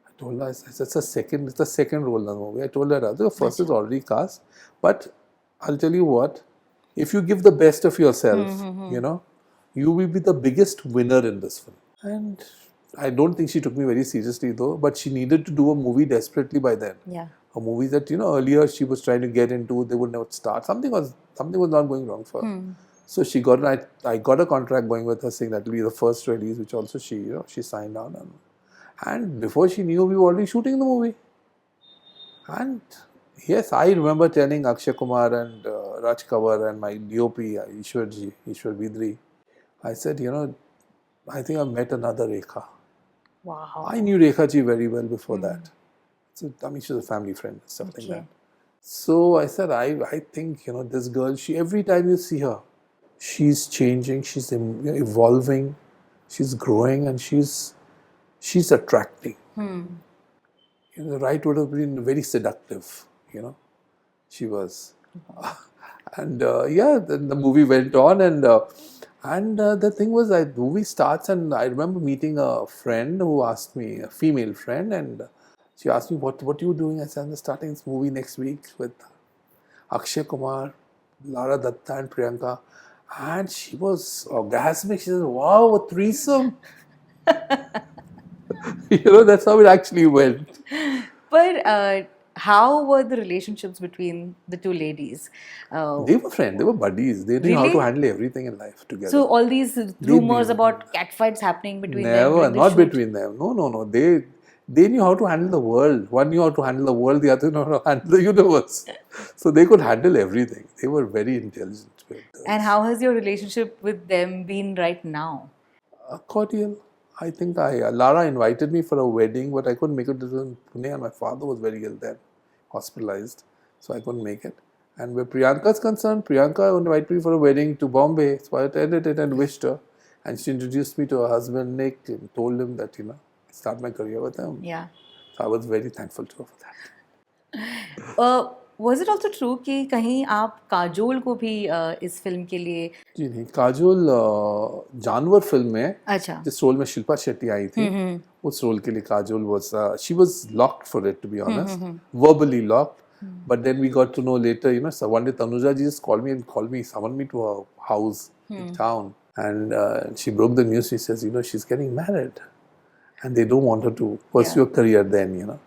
I told her, it's the second role in the movie. I told her, the first is already cast. But I'll tell you what, if you give the best of yourself, you will be the biggest winner in this film. And I don't think she took me very seriously though, but she needed to do a movie desperately by then. Yeah. A movie that, earlier she was trying to get into, they would never start. Something was not going wrong for her. So I got a contract going with her saying that will be the first release, which also she signed on. And before she knew, we were already shooting the movie. And yes, I remember telling Akshay Kumar and Raj Kavar and my DOP, Ishwar Bidri, I said, I think I've met another Rekha. Wow. I knew Rekha ji very well before that. So, she's a family friend, stuff like that. So I said, I think, this girl, every time you see her, she's changing, she's evolving, she's growing, and she's attracting. the right would have been very seductive, you know. She was. And yeah, then the movie went on, and the thing was, the movie starts, and I remember meeting a friend who asked me, a female friend, and she asked me, what are you doing? I said, I'm starting this movie next week with Akshay Kumar, Lara Datta, and Priyanka. And she was orgasmic. She said, wow, a threesome. That's how it actually went. But how were the relationships between the two ladies? They were friends, they were buddies. They knew how to Really? handle everything in life together. So all these They rumors knew. about catfights happening between them Never, during the not shoot. between them. No. They knew how to handle the world. One knew how to handle the world, the other knew how to handle the universe. So they could handle everything. They were very intelligent. And how has your relationship with them been right now? Cordial. I think Lara invited me for a wedding, but I couldn't make it in Pune, and my father was very ill then, hospitalized, so I couldn't make it. And where Priyanka is concerned, Priyanka invited me for a wedding to Bombay, so I attended it and wished her. And she introduced me to her husband Nick and told him that start my career with him. Yeah. So I was very thankful to her for that. Was it also true कि कहीं आप काजोल को भी इस film के लिए जी नहीं, काजोल जानवर फिल्म में अच्छा जिस रोल में शिल्पा शेट्टी आई थी उस रोल के लिए Kajol was she was locked for it, to be honest, verbally locked. But then we got to know later, so one day Tanuja ji just called me, summoned me to her house in town, and she broke the news. She says, she's getting married, and they don't want her to pursue a career then,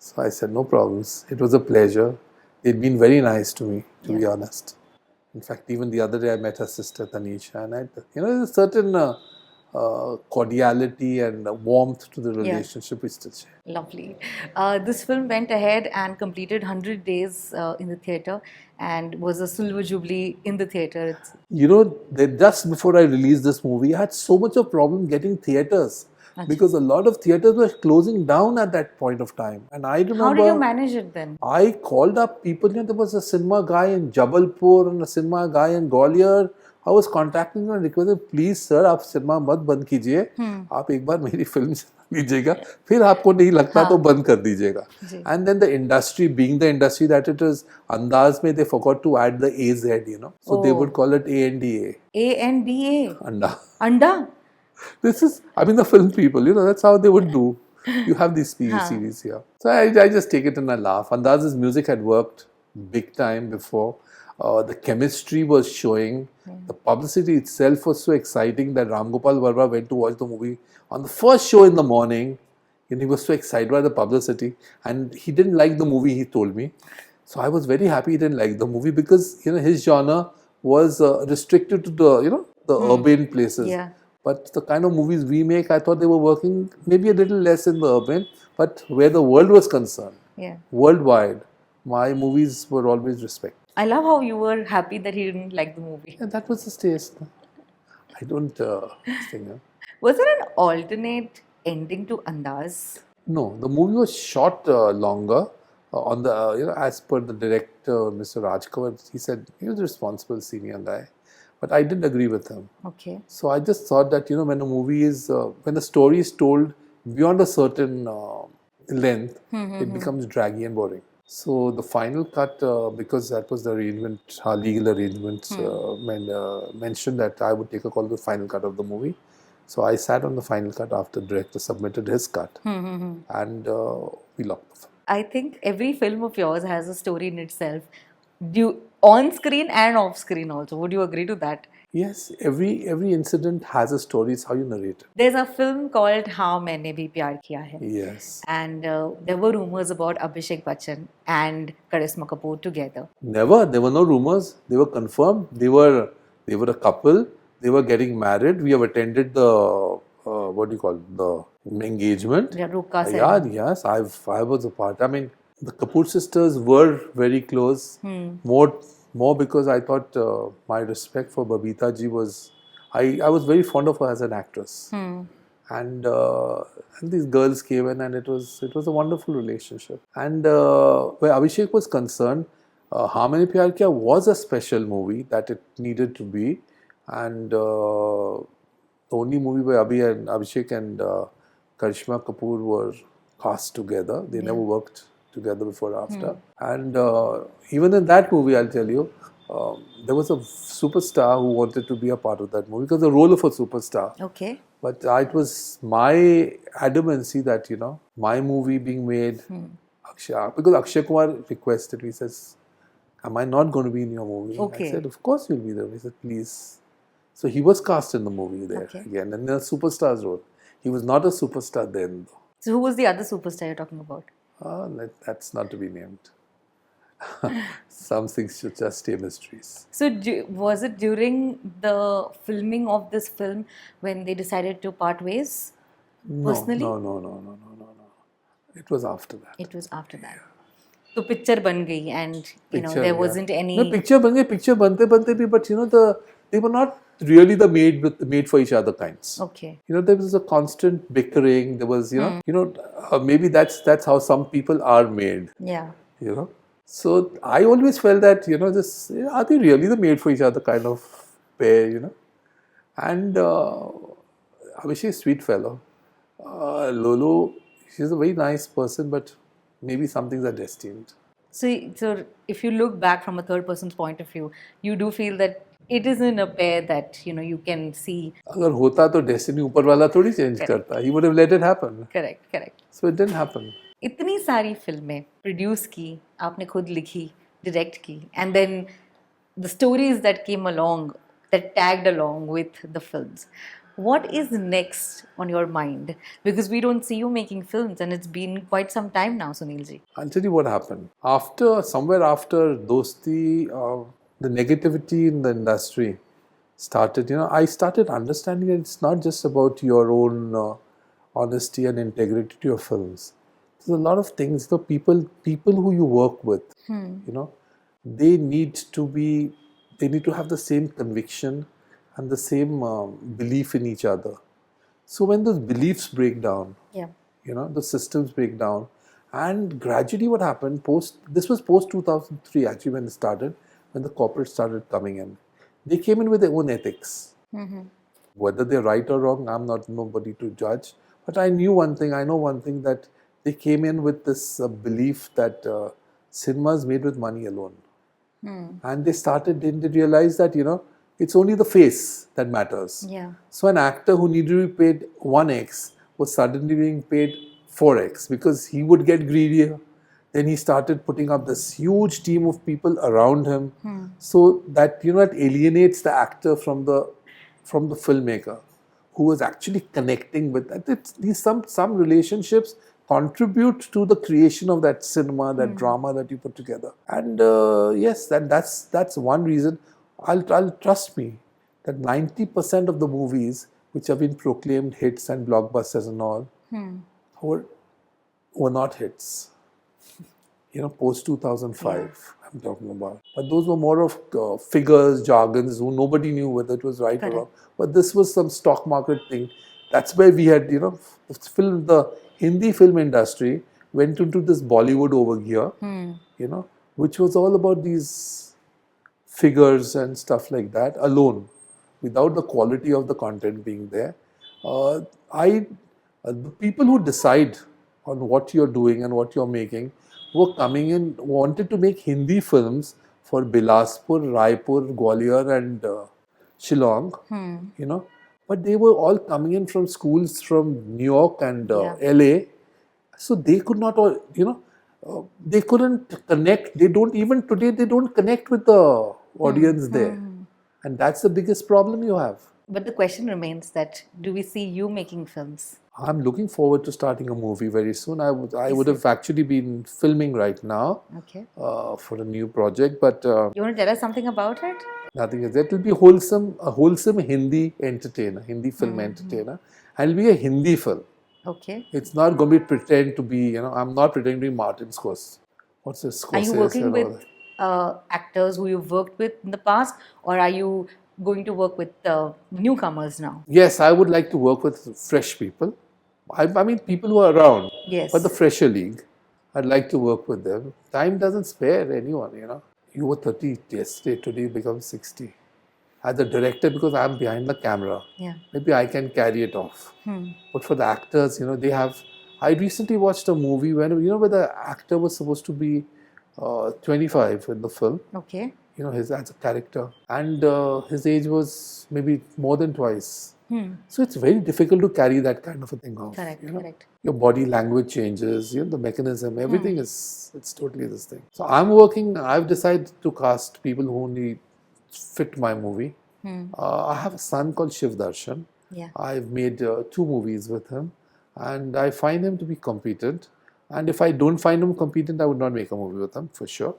So I said, no problems. It was a pleasure. They'd been very nice to me, to be honest. In fact, even the other day I met her sister Tanisha, and there's a certain cordiality and warmth to the relationship we still share. Lovely. This film went ahead and completed 100 days in the theatre and was a silver jubilee in the theatre. Just before I released this movie, I had so much of problem getting theatres. Because a lot of theatres were closing down at that point of time. And I remember... How did you manage it then? I called up people. There was a cinema guy in Jabalpur and a cinema guy in Gwalior. I was contacting them and requesting, please sir, आप cinema मत बंद कीजिए. आप एक बार मेरी film लीजिएगा. फिर आपको नहीं लगता तो बंद कर दीजिएगा. And then the industry, being the industry that it is, Andaz में they forgot to add the AZ, So they would call it ANDA. ANDA? Anda. Anda? This is, the film people, that's how they would do. You have these series here. So I just take it and I laugh. Andaz's music had worked big time before. The chemistry was showing. The publicity itself was so exciting that Ram Gopal Varma went to watch the movie on the first show in the morning. And he was so excited by the publicity. And he didn't like the movie, he told me. So I was very happy he didn't like the movie because, his genre was restricted to the, the urban places. Yeah. But the kind of movies we make, I thought they were working maybe a little less in the urban, but where the world was concerned, worldwide, my movies were always respected. I love how you were happy that he didn't like the movie. Yeah, that was his taste. I don't think. Was there an alternate ending to Andaz? No, the movie was shot longer. On the as per the director, Mr. Rajkawar, he said he was a responsible senior guy. But I didn't agree with him. Okay. So I just thought that, when a movie is, when the story is told beyond a certain length, it becomes draggy and boring. So the final cut, because that was the arrangement, our legal arrangements mentioned that I would take a call to the final cut of the movie. So I sat on the final cut after the director submitted his cut. And we locked the film. I think every film of yours has a story in itself. On screen and off screen also. Would you agree to that? Yes, every incident has a story. It's how you narrate it. There's a film called हाँ मैंने भी प्यार किया है. Yes. And there were rumors about Abhishek Bachchan and Karisma Kapoor together. Never. There were no rumors. They were confirmed. They were a couple. They were getting married. We have attended the the engagement. Yeah, yes. I was a part. The Kapoor sisters were very close. More because I thought my respect for Babita ji was, I was very fond of her as an actress. And these girls came in and it was a wonderful relationship. And where Abhishek was concerned, हाँ मैंने प्यार किया was a special movie that it needed to be. And the only movie where Abhishek and Karisma Kapoor were cast together. They never worked together before or after. And even in that movie, I'll tell you, there was a superstar who wanted to be a part of that movie because the role of a superstar. Okay. But it was my adamancy that, my movie being made, because Akshay Kumar requested me, he says, am I not going to be in your movie? Okay. I said, of course you'll be there. He said, please. So he was cast in the movie there again, and in a superstar's role. He was not a superstar then, though. So who was the other superstar you're talking about? That's not to be named. Some things should just stay mysteries. So was it during the filming of this film when they decided to part ways? Personally? No. It was after that. It was after that. So picture ban gayi, and there wasn't any. No, picture bante bhi, but they were not really the made for each other kinds. Okay. There was a constant bickering. There was, maybe that's how some people are made. Yeah. So I always felt that, are they really the made for each other kind of pair, And Abhishek is a sweet fellow. Lolo, she's a very nice person, but maybe some things are destined. So if you look back from a third person's point of view, you do feel that it isn't a pair that, you can see. अगर होता तो destiny ऊपर वाला थोड़ी change करता. He would have let it happen. Correct. So it didn't happen. इतनी सारी फिल्में प्रोड्यूस की, आपने खुद लिखी, डायरेक्ट की, and then the stories that came along, that tagged along with the films. What is next on your mind? Because we don't see you making films, and it's been quite some time now, Suneel ji. I'll tell you what happened. Somewhere after Dosti, the negativity in the industry started. I started understanding that it's not just about your own honesty and integrity to your films. There's a lot of things. The people who you work with, they need to have the same conviction and the same belief in each other. So when those beliefs break down, the systems break down, and gradually what happened this was post 2003 actually when it started, when the corporates started coming in. They came in with their own ethics. Whether they're right or wrong, I'm not nobody to judge. But I know one thing, that they came in with this belief that cinema is made with money alone. And they realized that, it's only the face that matters. Yeah. So an actor who needed to be paid 1x was suddenly being paid 4x because he would get greedier. Then he started putting up this huge team of people around him, so that that alienates the actor from the filmmaker, who was actually connecting with that. Some relationships contribute to the creation of that cinema, that drama that you put together. And yes, that's one reason. I'll trust me that 90% of the movies which have been proclaimed hits and blockbusters and all were not hits. Post 2005, I'm talking about. But those were more of figures, jargons, who nobody knew whether it was right or wrong. But this was some stock market thing. That's where we had, the Hindi film industry went into this Bollywood over here, which was all about these figures and stuff like that alone, without the quality of the content being there. The people who decide on what you're doing and what you're making were coming in, wanted to make Hindi films for Bilaspur, Raipur, Gwalior and Shillong, But they were all coming in from schools from New York and LA. So they could not all, they couldn't connect. They don't connect with the audience there. And that's the biggest problem you have. But the question remains that, do we see you making films? I'm looking forward to starting a movie very soon. I would have actually been filming right now for a new project. But you want to tell us something about it? Nothing. It will be a wholesome Hindi entertainer, Hindi film entertainer. And it'll be a Hindi film. Okay. It's not going to be pretend to be, I'm not pretending to be Martin Scorsese. What's this Scorsese? Are you working with actors who you've worked with in the past, or are you going to work with newcomers now? Yes, I would like to work with fresh people. I mean, people who are around. Yes. But the fresher league, I'd like to work with them. Time doesn't spare anyone, You were 30 yesterday, today you become 60. As a director, because I'm behind the camera, maybe I can carry it off. But for the actors, they have I recently watched a movie where the actor was supposed to be 25 in the film. Okay. His as a character, and his age was maybe more than twice. So it's very difficult to carry that kind of a thing off. Correct, correct. Your body language changes, the mechanism, everything it's totally this thing. So I've decided to cast people who only fit my movie. I have a son called Shiv Darshan. Yeah. I've made 2 movies with him, and I find him to be competent. And if I don't find him competent, I would not make a movie with him, for sure.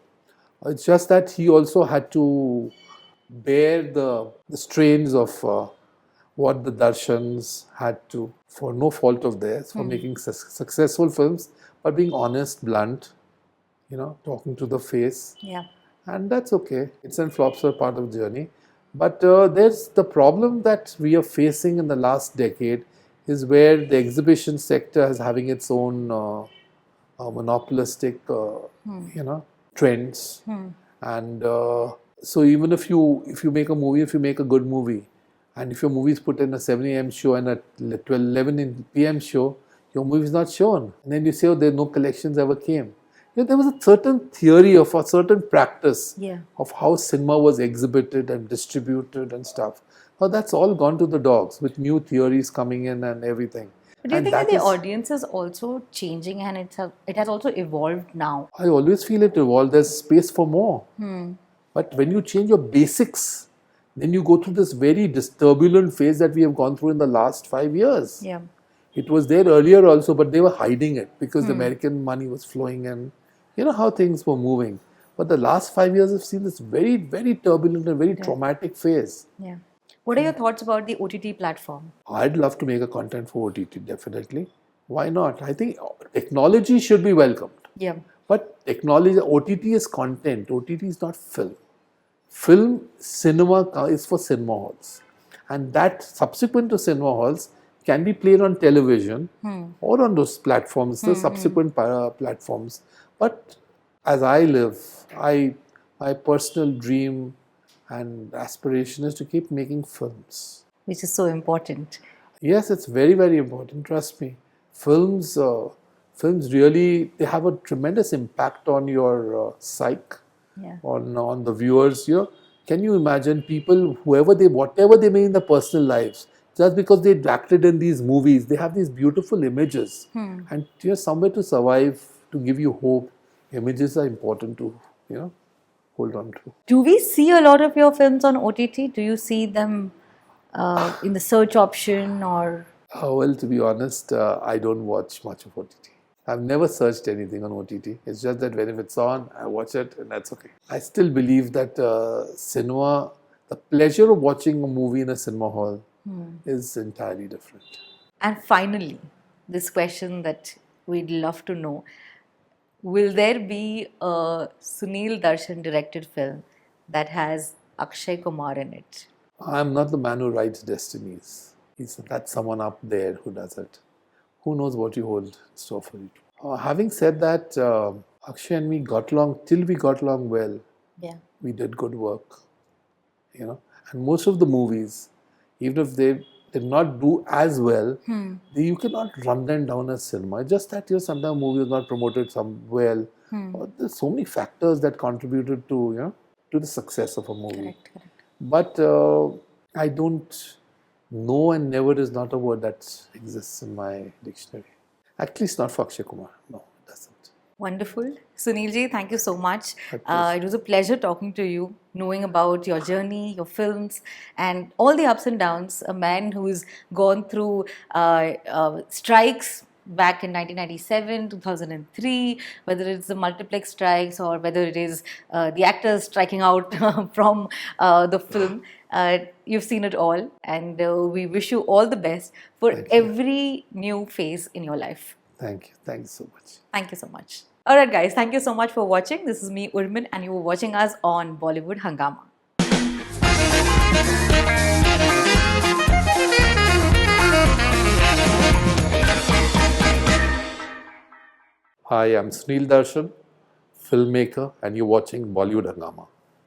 It's just that he also had to bear the strains of what the Darshans had to, for no fault of theirs, for making successful films, but being honest, blunt, talking to the face. Yeah. And that's okay. Hits and flops are part of the journey. But there's the problem that we are facing in the last decade is where the exhibition sector is having its own monopolistic, trends. And so even if you make a movie, if you make a good movie, and if your movie is put in a 7 a.m. show and a 11 p.m. show, your movie is not shown. And then you say, oh, no collections ever came. There was a certain theory of a certain practice of how cinema was exhibited and distributed and stuff. Now that's all gone to the dogs with new theories coming in and everything. But do you think that the audience is also changing and it has also evolved now? I always feel it evolved. There's space for more. But when you change your basics, then you go through this very turbulent phase that we have gone through in the last 5 years. Yeah. It was there earlier also, but they were hiding it because the American money was flowing and how things were moving. But the last 5 years have seen this very, very turbulent and very traumatic phase. Yeah. What are your thoughts about the OTT platform? I'd love to make a content for OTT, definitely. Why not? I think technology should be welcomed. Yeah. But technology, OTT is content. OTT is not film. Film, cinema is for cinema halls. And that subsequent to cinema halls can be played on television or on those platforms, the subsequent platforms. But as I live, my personal dream and aspiration is to keep making films. Which is so important. Yes, it's very, very important. Trust me. Films really, they have a tremendous impact on your psyche, on the viewers. Can you imagine people, whatever they may in their personal lives, just because they acted in these movies, they have these beautiful images. And somewhere to survive, to give you hope, images are important to, hold on to. Do we see a lot of your films on OTT? Do you see them in the search option or? Well, to be honest, I don't watch much of OTT. I've never searched anything on OTT. It's just that when it's on, I watch it and that's okay. I still believe that cinema, the pleasure of watching a movie in a cinema hall is entirely different. And finally, this question that we'd love to know. Will there be a Suneel Darshan directed film that has Akshay Kumar in it? I'm not the man who writes destinies. That's someone up there who does it. Who knows what you hold in store for you. Having said that, Akshay and me got along till we got along well. Yeah. We did good work. And most of the movies, even if they did not do as well, you cannot run them down as cinema. It's just that sometimes a movie is not promoted well. There's so many factors that contributed to the success of a movie. Correct. But I don't know, and never is not a word that exists in my dictionary. At least not for Akshay Kumar. No, it doesn't. Wonderful. Suneel ji, thank you so much. It was a pleasure talking to you, knowing about your journey, your films, and all the ups and downs. A man who's gone through strikes back in 1997, 2003, whether it's the multiplex strikes or whether it is the actors striking out from the film. You've seen it all, and we wish you all the best for every new phase in your life. Thank you. Thank you so much. Thank you so much. Alright guys, thank you so much for watching. This is me, Urmin, and you were watching us on Bollywood Hungama. Hi, I'm Suneel Darshan, filmmaker, and you're watching Bollywood Hungama.